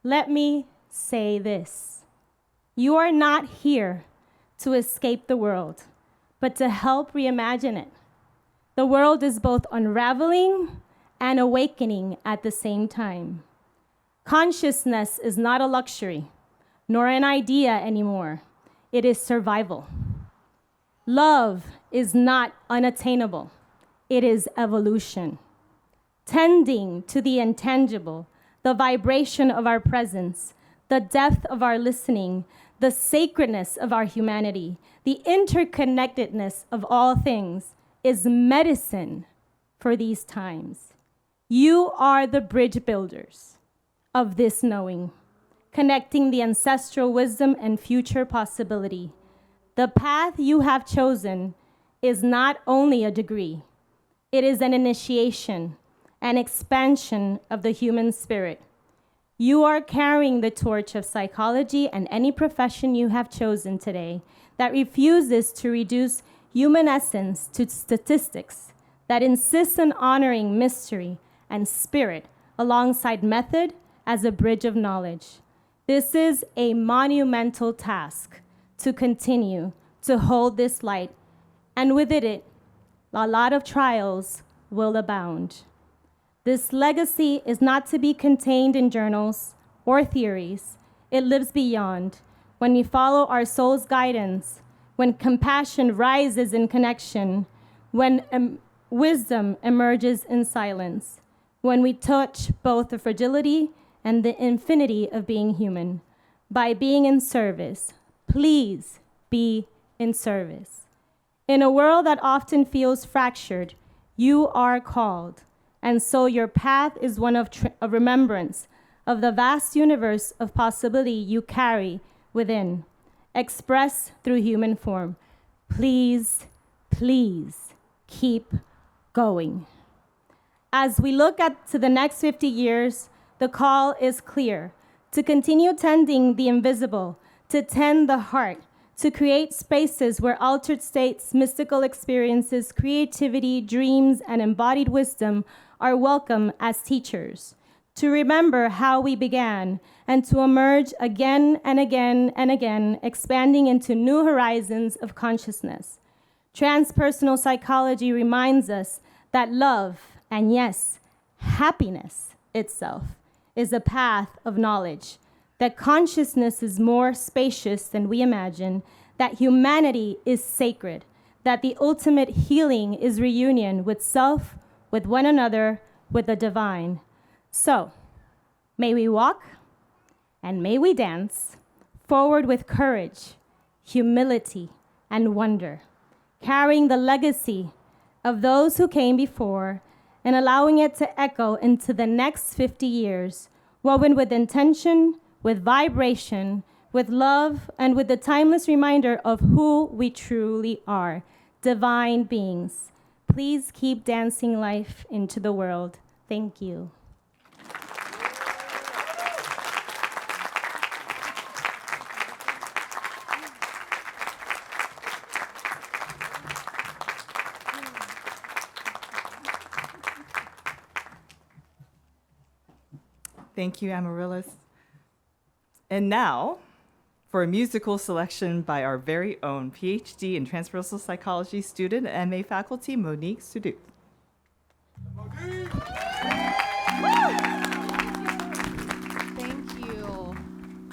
let me say this. You are not here to escape the world, but to help reimagine it. The world is both unraveling and awakening at the same time. Consciousness is not a luxury, nor an idea anymore. It is survival. Love is not unattainable. It is evolution. Tending to the intangible, the vibration of our presence, the depth of our listening, the sacredness of our humanity, the interconnectedness of all things is medicine for these times. You are the bridge builders of this knowing, connecting the ancestral wisdom and future possibility. The path you have chosen is not only a degree, it is an initiation, an expansion of the human spirit. You are carrying the torch of psychology and any profession you have chosen today that refuses to reduce human essence to statistics, that insists on honoring mystery and spirit alongside method as a bridge of knowledge. This is a monumental task to continue to hold this light, and within it, a lot of trials will abound. This legacy is not to be contained in journals or theories. It lives beyond. When we follow our soul's guidance, when compassion rises in connection, when wisdom emerges in silence, when we touch both the fragility and the infinity of being human. By being in service, please be in service. In a world that often feels fractured, you are called. And so your path is one of remembrance of the vast universe of possibility you carry within, expressed through human form. Please, please keep going. As we look to the next 50 years, the call is clear: to continue tending the invisible, to tend the heart, to create spaces where altered states, mystical experiences, creativity, dreams, and embodied wisdom are welcome as teachers, to remember how we began, and to emerge again and again and again, expanding into new horizons of consciousness. Transpersonal psychology reminds us that love, and yes, happiness itself, is a path of knowledge, that consciousness is more spacious than we imagine, that humanity is sacred, that the ultimate healing is reunion with self, with one another, with the divine. So, may we walk and may we dance forward with courage, humility, and wonder, carrying the legacy of those who came before and allowing it to echo into the next 50 years, woven with intention, with vibration, with love, and with the timeless reminder of who we truly are, divine beings. Please keep dancing life into the world. Thank you. Thank you, Amaryllis. And now, for a musical selection by our very own PhD in Transpersonal Psychology student and MA faculty, Monique Suduth. Thank you.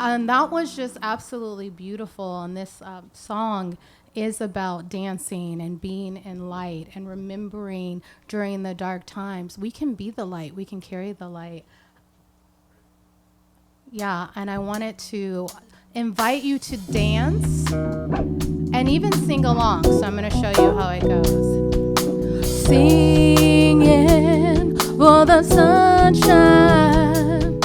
And that was just absolutely beautiful. And this song is about dancing and being in light and remembering during the dark times. We can be the light. We can carry the light. Yeah, and I wanted to invite you to dance and even sing along. So I'm going to show you how it goes. Singing for the sunshine.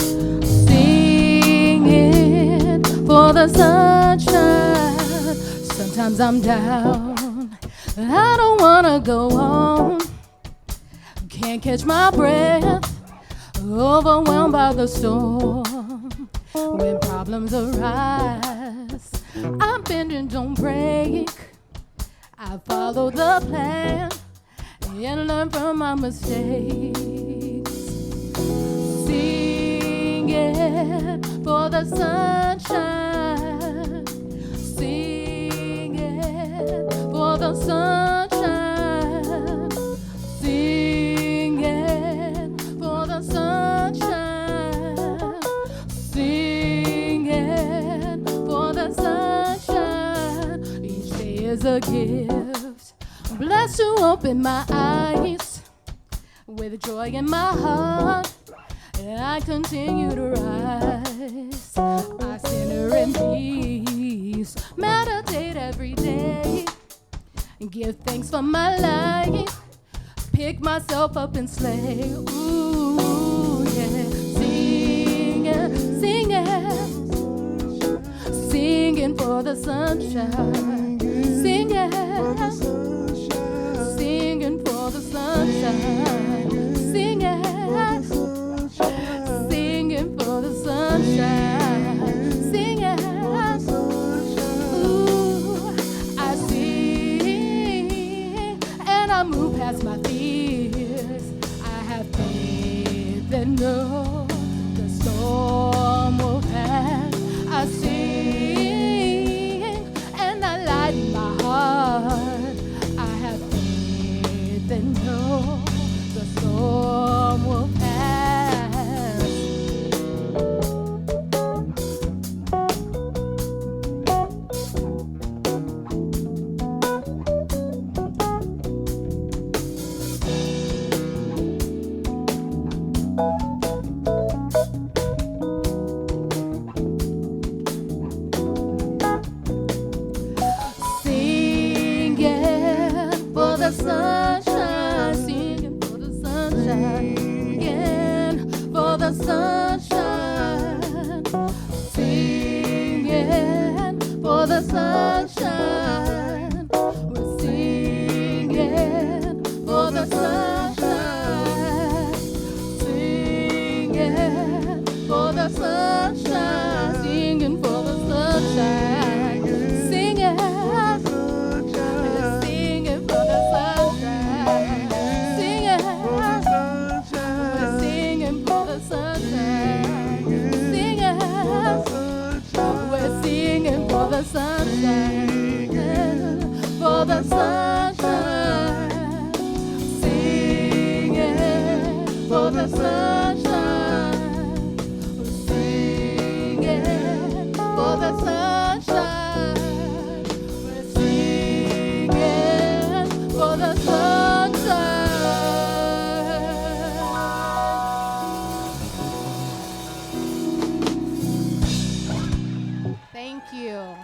Singing for the sunshine. Sometimes I'm down. I don't want to go on. Can't catch my breath. Overwhelmed by the storm. When problems arise, I bend and don't break. I follow the plan and learn from my mistakes. Singing for the sunshine. Singing for the sunshine. Singing for the sunshine. Singing for the sunshine. Each day is a gift. Blessed to open my eyes with joy in my heart. I continue to rise. I center in peace. Meditate every day. Give thanks for my life. Pick myself up and slay. Ooh, yeah. Singing, singing. Singing for the sunshine. Singing. Singing for the sunshine. Singing. Singing for the sunshine. Singing. Ooh, I sing and I move past my fears. I have faith and know the storm will pass. I sing and I lighten my heart. I have faith and know the storm will pass. Sunshine, singing for the sunshine, singing for the sunshine, singing for the sunshine. We're singing for the sunshine, singing for the sunshine, singing for the sunshine, singing. The sunshine, for the sunshine, singing for the sunshine, singing for the sunshine, we're singing for the sunshine. Thank you.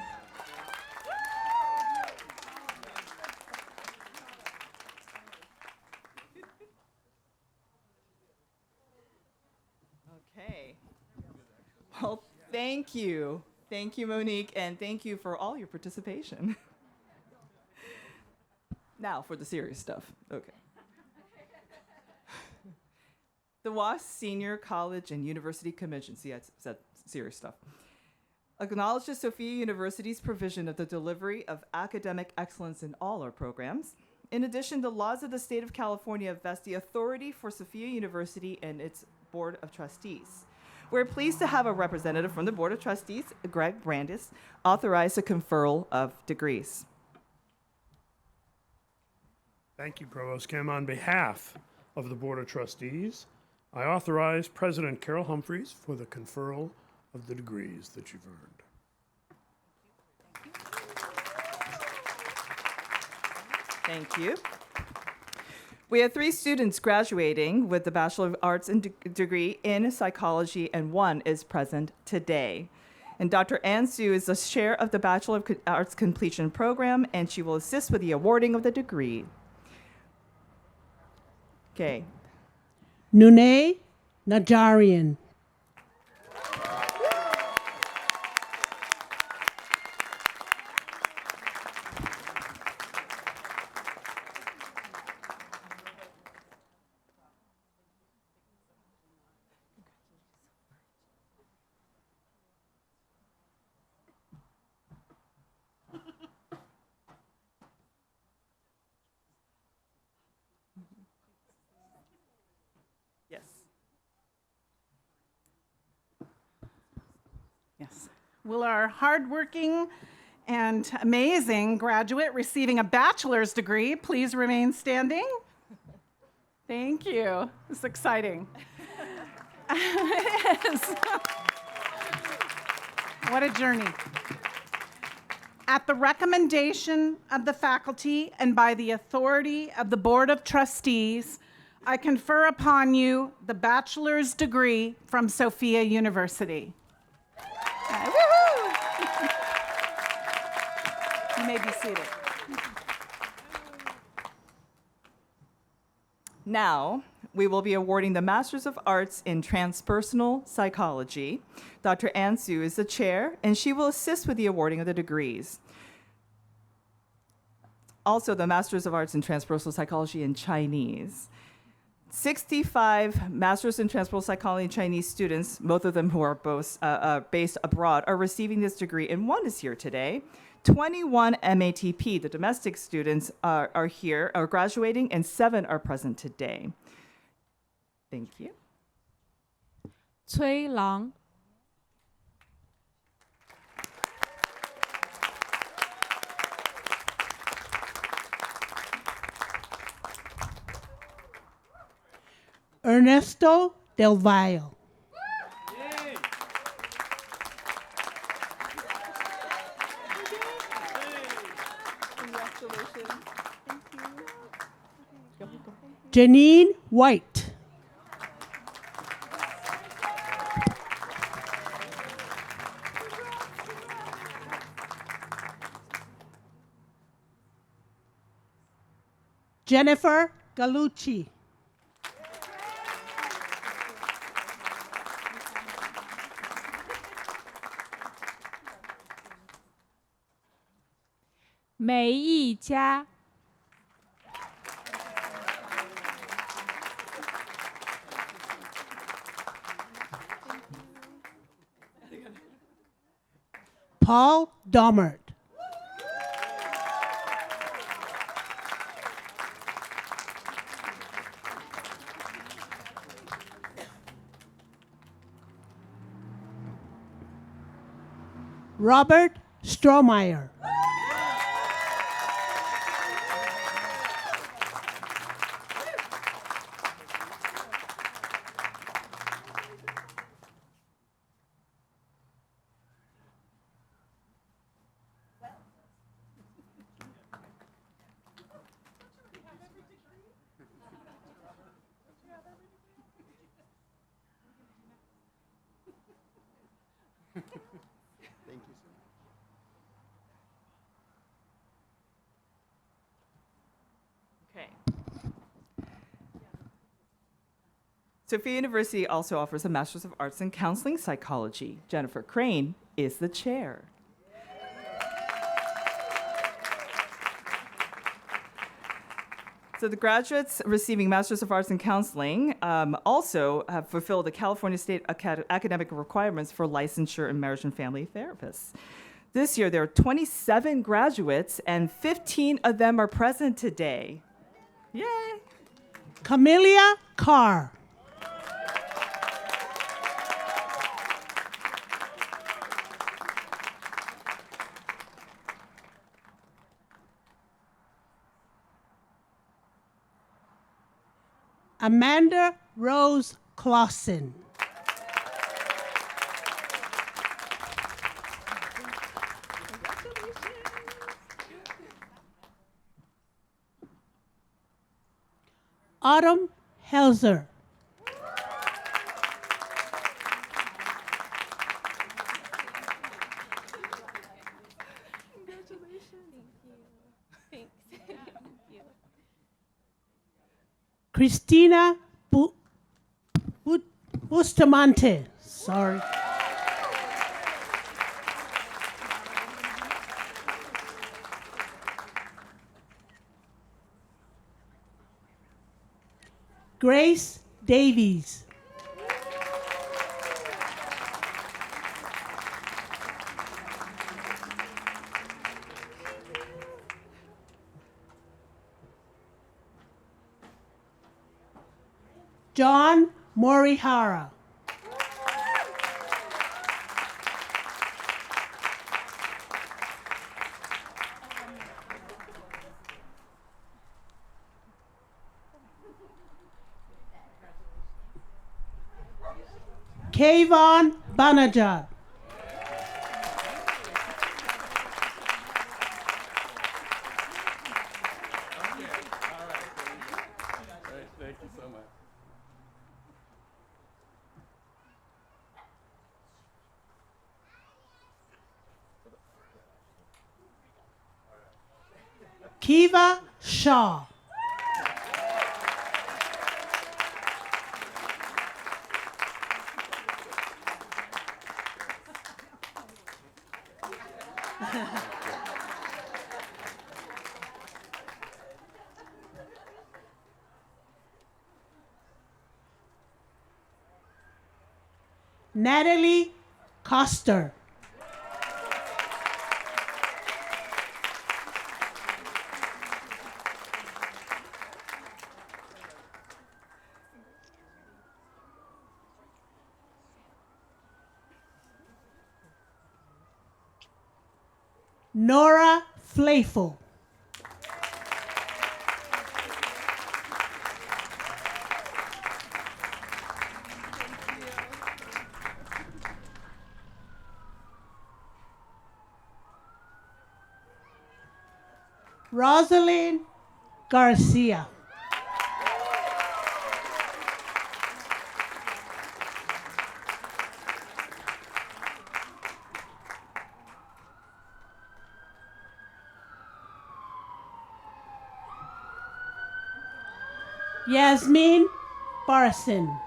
Okay. Well, thank you. Thank you, Monique, and thank you for all your participation. Now for the serious stuff. Okay. The WAS Senior College and University Commission, see, I said serious stuff, acknowledges Sofia University's provision of the delivery of academic excellence in all our programs. In addition, the laws of the state of California vest the authority for Sofia University and its Board of Trustees. We're pleased to have a representative from the Board of Trustees, Greg Brandis, authorize the conferral of degrees. Thank you, Provost Kim. On behalf of the Board of Trustees, I authorize President Carol Humphreys for the conferral of the degrees that you've earned. Thank you. We have 3 students graduating with the Bachelor of Arts and degree in psychology, and 1 is present today. And Dr. Ann Sue is the chair of the Bachelor of Arts Completion Program, and she will assist with the awarding of the degree. Okay. Nune Najarian. Yes. Yes. Will our hardworking and amazing graduate receiving a bachelor's degree please remain standing? Thank you. It's exciting. It is. What a journey. At the recommendation of the faculty and by the authority of the Board of Trustees, I confer upon you the bachelor's degree from Sofia University. Woo-hoo! You may be seated. Now, we will be awarding the Masters of Arts in Transpersonal Psychology. Dr. Ann Sue is the chair, and she will assist with the awarding of the degrees. Also, the Masters of Arts in Transpersonal Psychology in Chinese. 65 Masters in Transpersonal Psychology Chinese students, both of them who are both based abroad, are receiving this degree, and 1 is here today. 21 MATP, the domestic students, are here, are graduating, and 7 are present today. Thank you. 崔郎 Ernesto Del Valle. Janine White. Jennifer Galucci.《梅忆佳》 Paul Domert. Robert Strohmeyer. Okay. Sofia University also offers a Master's of Arts in Counseling Psychology. Jennifer Crane is the chair. So the graduates receiving Masters of Arts in Counseling also have fulfilled the California State academic requirements for licensure in marriage and family therapists. This year, there are 27 graduates, and 15 of them are present today. Yay! Camellia Carr. Amanda Rose Clausen. Autumn Helzer. Christina Bustamante. Sorry. Grace Davies. John Morihara. Kayvon Banajad. Thank you so much. Kiva Shaw. Natalie Coster. Nora Flayful. Rosalind Garcia. Yasmin Barson.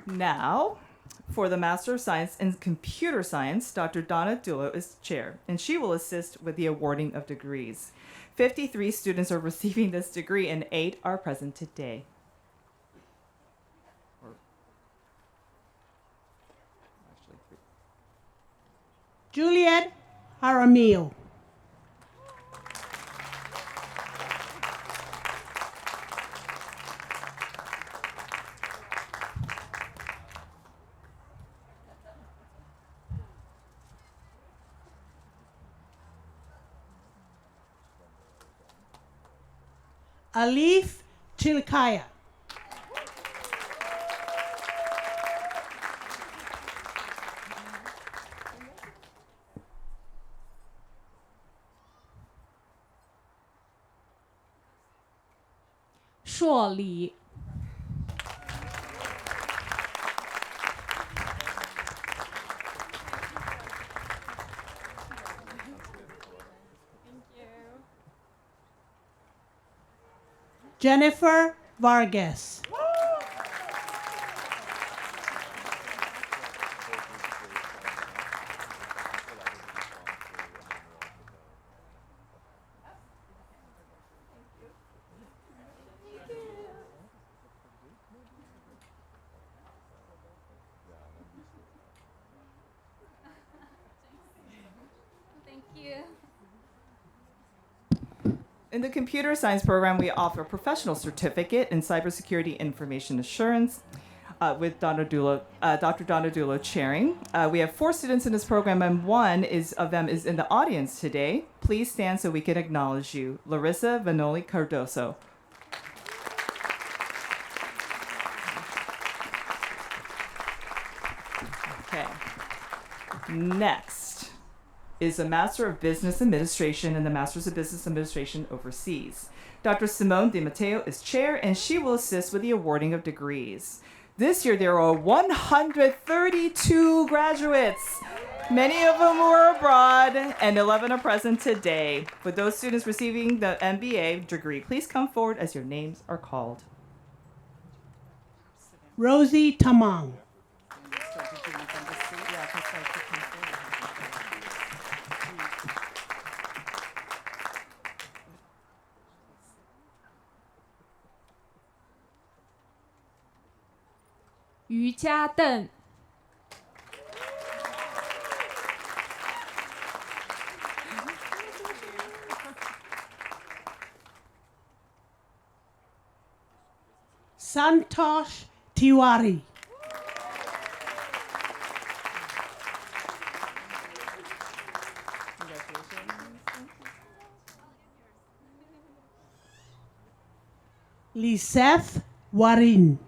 Now, for the Master of Science in Computer Science, Dr. Donna Dullo is chair, and she will assist with the awarding of degrees. 53 students are receiving this degree, and 8 are present today. Juliet Jaramillo. Alif Chilkaya. Shuo Li. Jennifer Vargas. Thank you. In the computer science program, we offer a professional certificate in cybersecurity information assurance with Dr. Donadullo chairing. We have 4 students in this program, and one of them is in the audience today. Please stand so we can acknowledge you. Larissa Vanoli Cardoso. Okay. Next is a Master of Business Administration and the Masters of Business Administration overseas. Dr. Simone Di Matteo is chair, and she will assist with the awarding of degrees. This year, there are 132 graduates. Many of them were abroad, and 11 are present today. For those students receiving the MBA degree, please come forward as your names are called. Rosie Tamang.于家邓、Santosh Tiwari. Liseth Warin.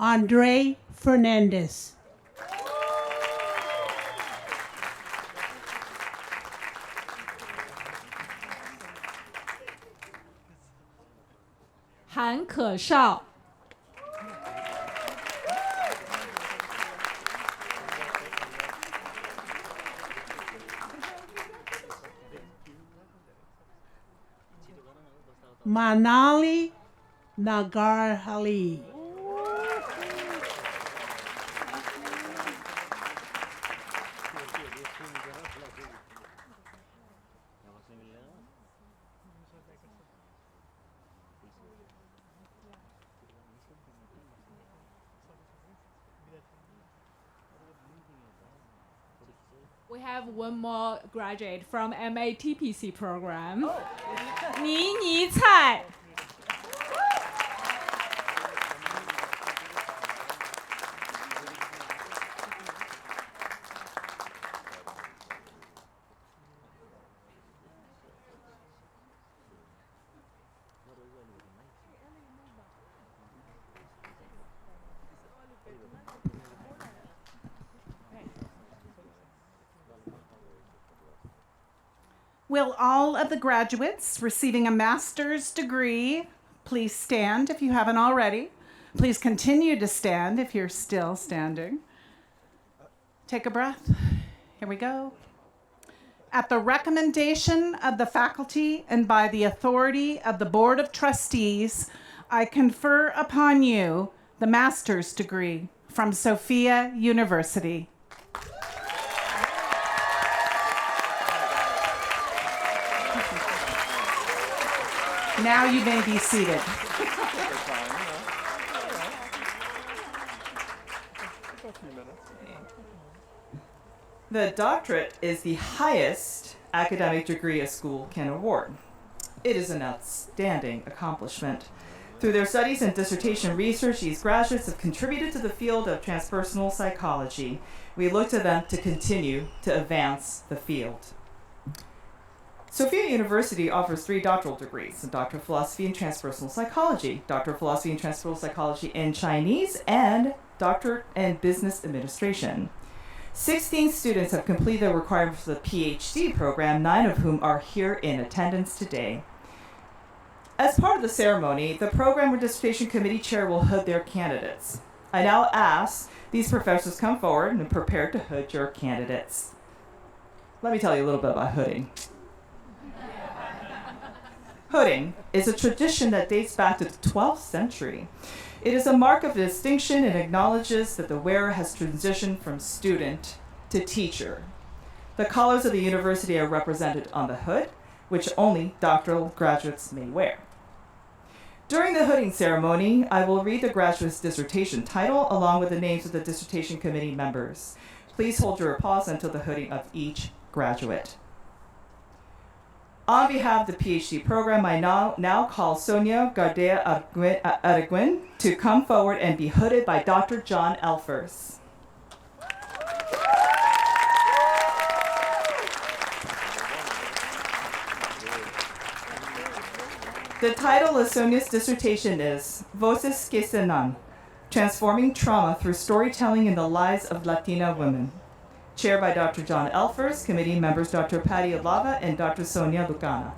Andre Fernandez.韩可少、Manali Nagarhali. We have one more graduate from MATPC program. 倪妮菜。Will all of the graduates receiving a master's degree please stand if you haven't already? Please continue to stand if you're still standing. Take a breath. Here we go. At the recommendation of the faculty and by the authority of the Board of Trustees, I confer upon you the master's degree from Sofia University. Now you may be seated. The doctorate is the highest academic degree a school can award. It is an outstanding accomplishment. Through their studies and dissertation research, these graduates have contributed to the field of transpersonal psychology. We look to them to continue to advance the field. Sofia University offers 3 doctoral degrees: a Doctor of Philosophy in Transpersonal Psychology, Doctor of Philosophy in Transpersonal Psychology in Chinese, and Doctor in Business Administration. 16 students have completed the requirements for the PhD program, 9 of whom are here in attendance today. As part of the ceremony, the program or dissertation committee chair will hood their candidates. I now ask these professors come forward and prepare to hood your candidates. Let me tell you a little bit about hooding. Hooding is a tradition that dates back to the 12th century. It is a mark of distinction and acknowledges that the wearer has transitioned from student to teacher. The colors of the university are represented on the hood, which only doctoral graduates may wear. During the hooding ceremony, I will read the graduate's dissertation title along with the names of the dissertation committee members. Please hold your applause until the hooding of each graduate. On behalf of the PhD program, I now call Sonia Gardea Araguin to come forward and be hooded by Dr. John Elfers. The title of Sonia's dissertation is Voces que Sanan, Transforming Trauma Through Storytelling in the Lives of Latina Women. Chaired by Dr. John Elfers, committee members Dr. Patty Alava and Dr. Sonia Lucana.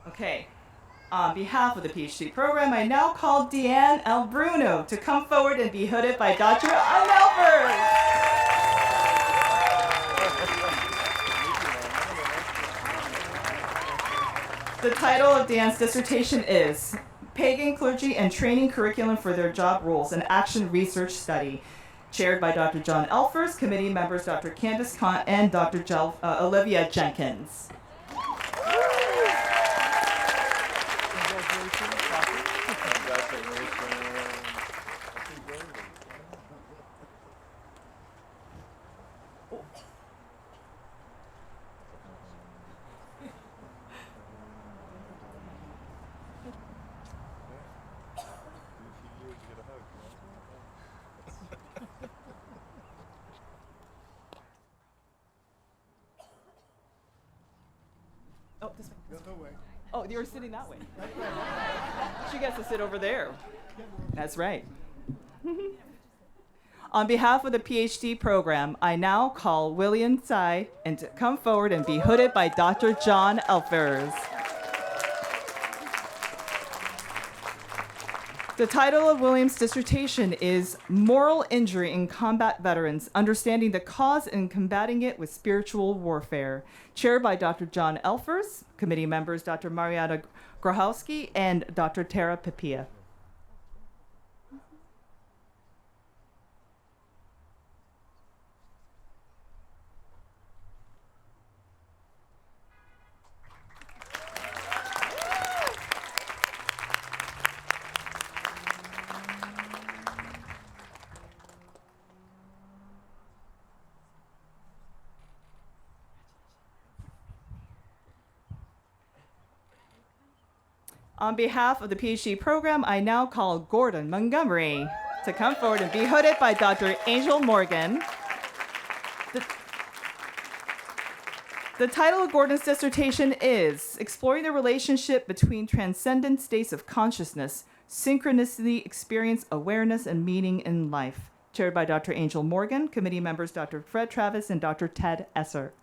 Okay, on behalf of the PhD program, I now call Deanne L. Bruno to come forward and be hooded by Dr. Elfers. The title of Deanne's dissertation is Pagan Clergy and Training Curriculum for Their Job Roles, an Action Research Study. Chaired by Dr. John Elfers, committee members Dr. Candace Kant and Dr. Olivia Jenkins. Oh, this way. No way. Oh, you were sitting that way. She gets to sit over there. That's right. On behalf of the PhD program, I now call William Tsai and to come forward and be hooded by Dr. John Elfers. The title of William's dissertation is Moral Injury in Combat Veterans, Understanding the Cause and Combating It with Spiritual Warfare. Chaired by Dr. John Elfers, committee members Dr. Mariana Grochowski and Dr. Tara Pipia. On behalf of the PhD program, I now call Gordon Montgomery to come forward and be hooded by Dr. Angel Morgan. The title of Gordon's dissertation is Exploring the Relationship Between Transcendent States of Consciousness, Synchronicity, Experience, Awareness, and Meaning in Life. Chaired by Dr. Angel Morgan, committee members Dr. Fred Travis and Dr. Ted Esser.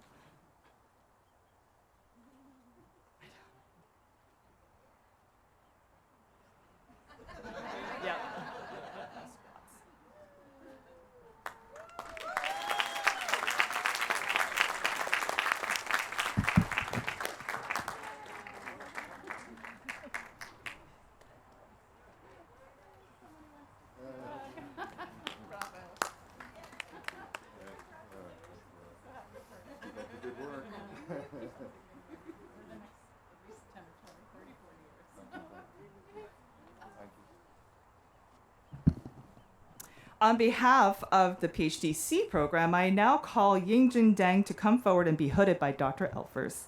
On behalf of the PhD-C program, I now call Yingjin Deng to come forward and be hooded by Dr. Elfers.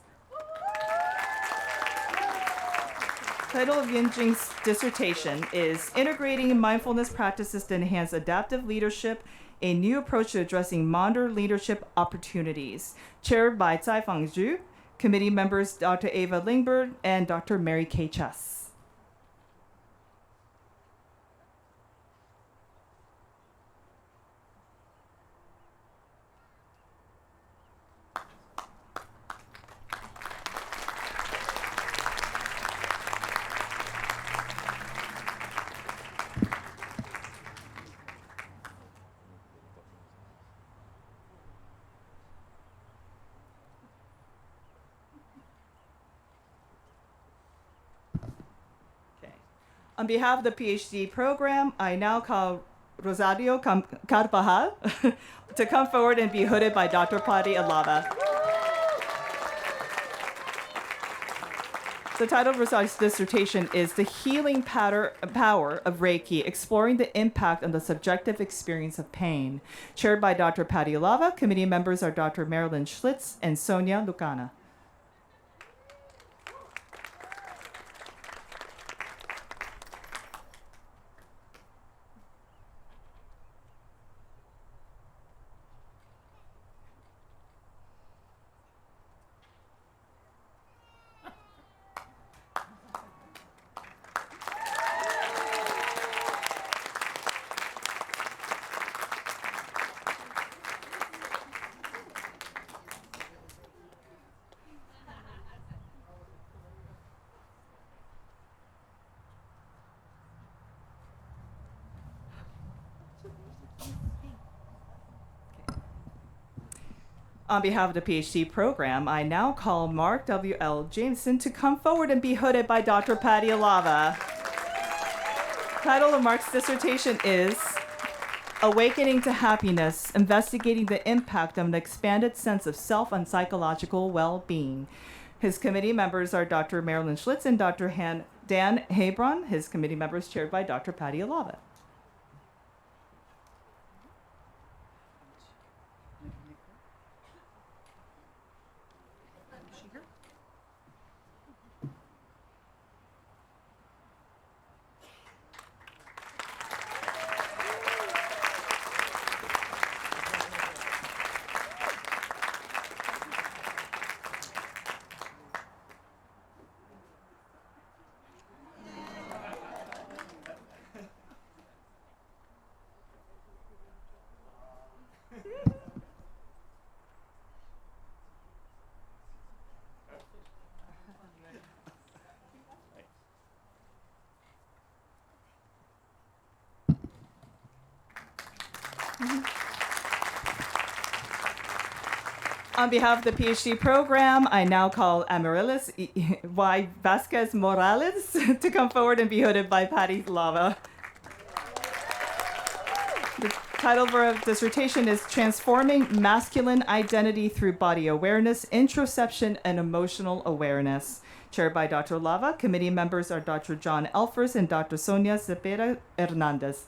The title of Yingjing's dissertation is Integrating Mindfulness Practices to Enhance Adaptive Leadership, a New Approach to Addressing Modern Leadership Opportunities. Chaired by Caifang Zhu, committee members Dr. Ava Lingberg and Dr. Mary Kay Chess. On behalf of the PhD program, I now call Rosario Carvajal to come forward and be hooded by Dr. Patti Alava. The title of Rosario's dissertation is The Healing Power of Reiki, Exploring the Impact on the Subjective Experience of Pain. Chaired by Dr. Patti Alava, committee members are Dr. Marilyn Schlitz and Sonia Lucana. On behalf of the PhD program, I now call Mark W.L. Jameson to come forward and be hooded by Dr. Patti Alava. Title of Mark's dissertation is Awakening to Happiness, Investigating the Impact of an Expanded Sense of Self on Psychological Well-Being. His committee members are Dr. Marilyn Schlitz and Dr. Dan Hebron. His committee members chaired by Dr. Patti Alava. On behalf of the PhD program, I now call Amaryllis Y. Vasquez Morales to come forward and be hooded by Patti Alava. The title of our dissertation is Transforming Masculine Identity Through Body Awareness, Introspection, and Emotional Awareness. Chaired by Dr. Lava, committee members are Dr. John Elfers and Dr. Sonia Cepeda Hernandez.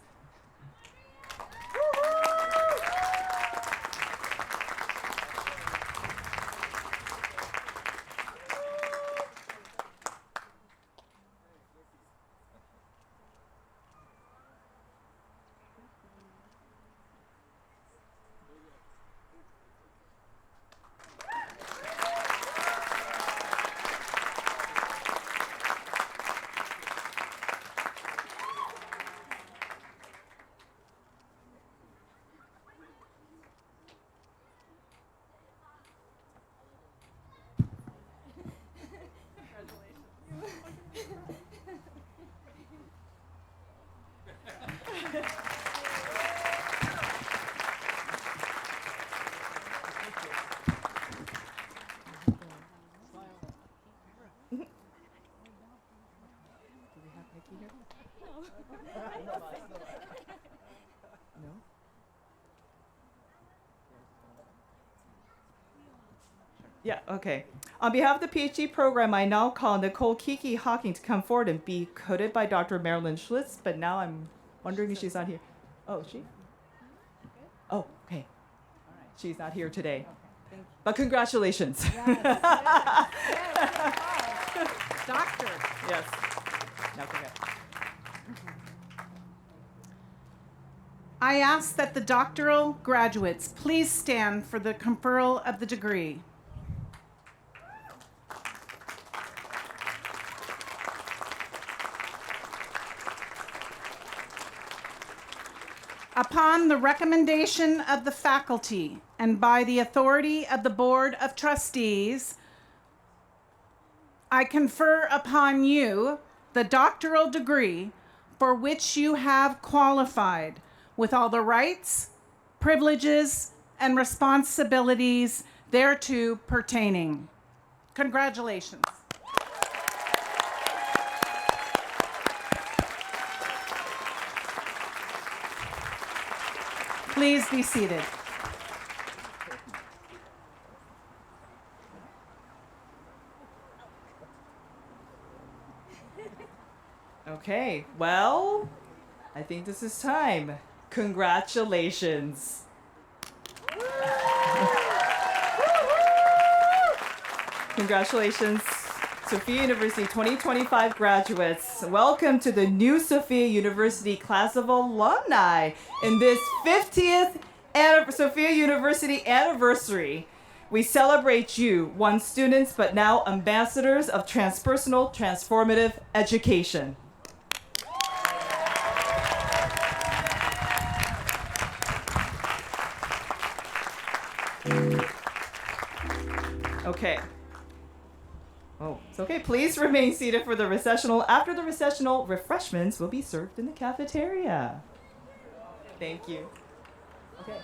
Yeah, okay. On behalf of the PhD program, I now call Nicole Kiki Hawking to come forward and be hooded by Dr. Marilyn Schlitz, but now I'm wondering if she's not here. Oh, is she? Oh, okay. She's not here today. But congratulations. Doctor. Yes. Now go ahead. I ask that the doctoral graduates please stand for the conferral of the degree. Upon the recommendation of the faculty and by the authority of the Board of Trustees, I confer upon you the doctoral degree for which you have qualified with all the rights, privileges, and responsibilities thereto pertaining. Congratulations. Please be seated. Okay, well, I think this is time. Congratulations. Congratulations, Sofia University 2025 graduates. Welcome to the new Sofia University class of alumni in this 50th Sofia University anniversary. We celebrate you, once students but now ambassadors of transpersonal transformative education. Okay. Oh, it's okay. Please remain seated for the recessional. After the recessional, refreshments will be served in the cafeteria. Thank you. Okay.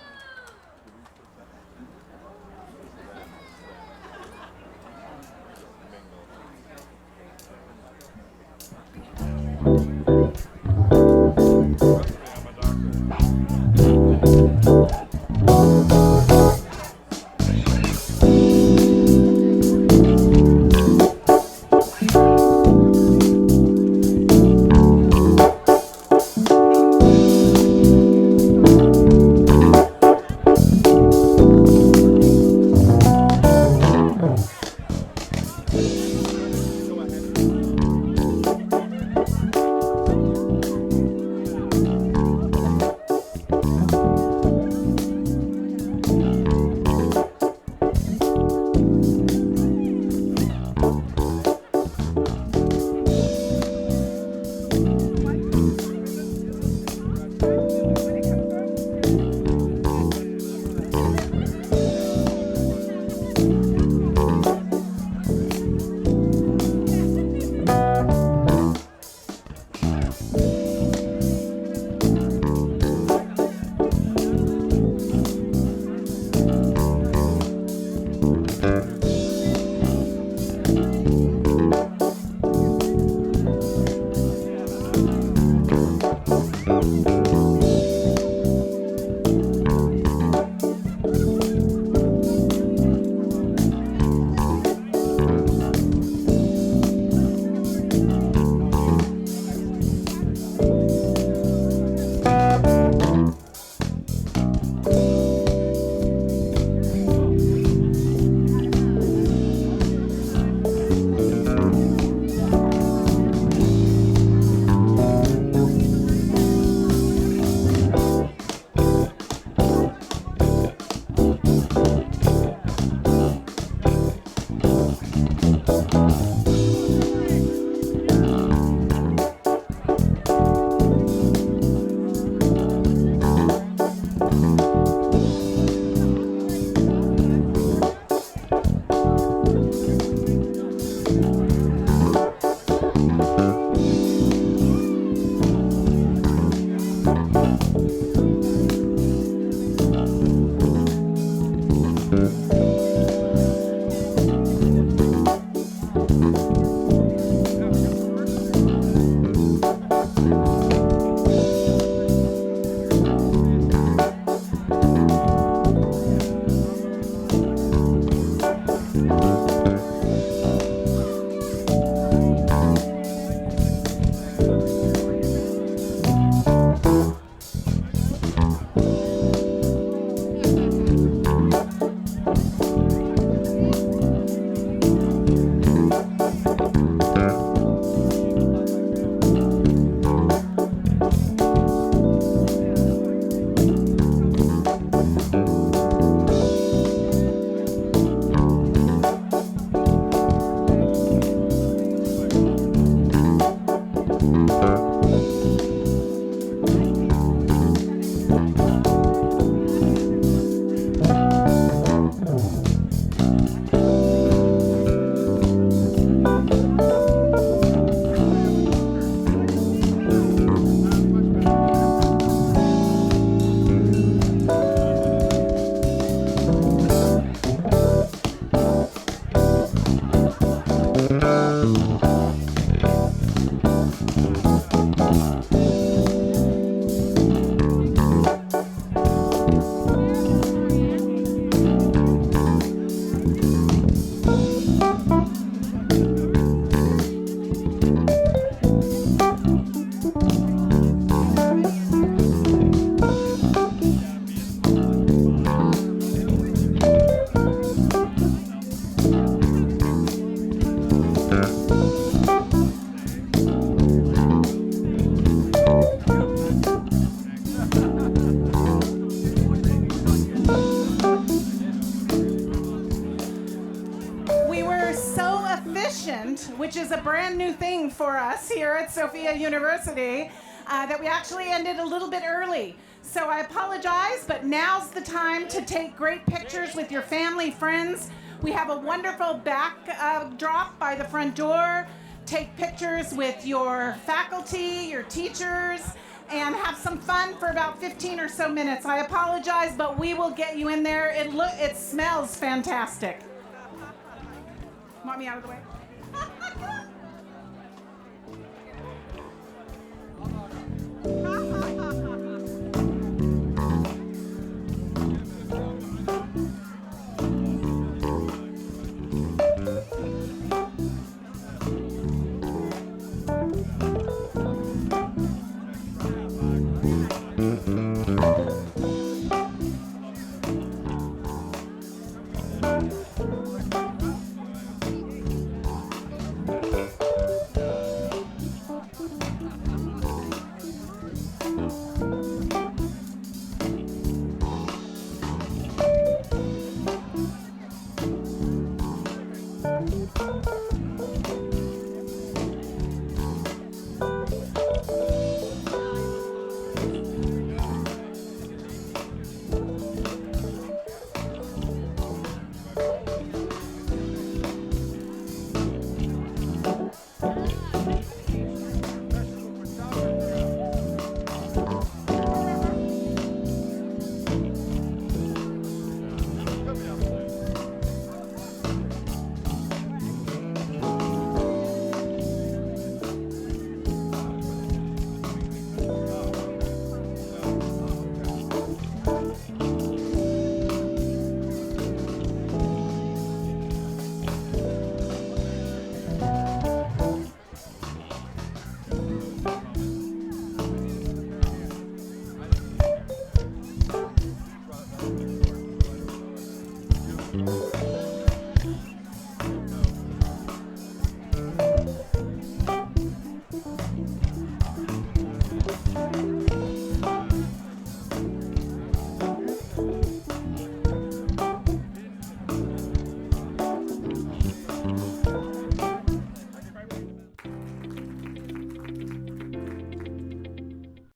efficient, which is a brand new thing for us here at Sofia University, that we actually ended a little bit early. So I apologize, but now's the time to take great pictures with your family, friends. We have a wonderful backdrop by the front door. Take pictures with your faculty, your teachers, and have some fun for about 15 or so minutes. I apologize, but we will get you in there. It smells fantastic. Want me out of the way?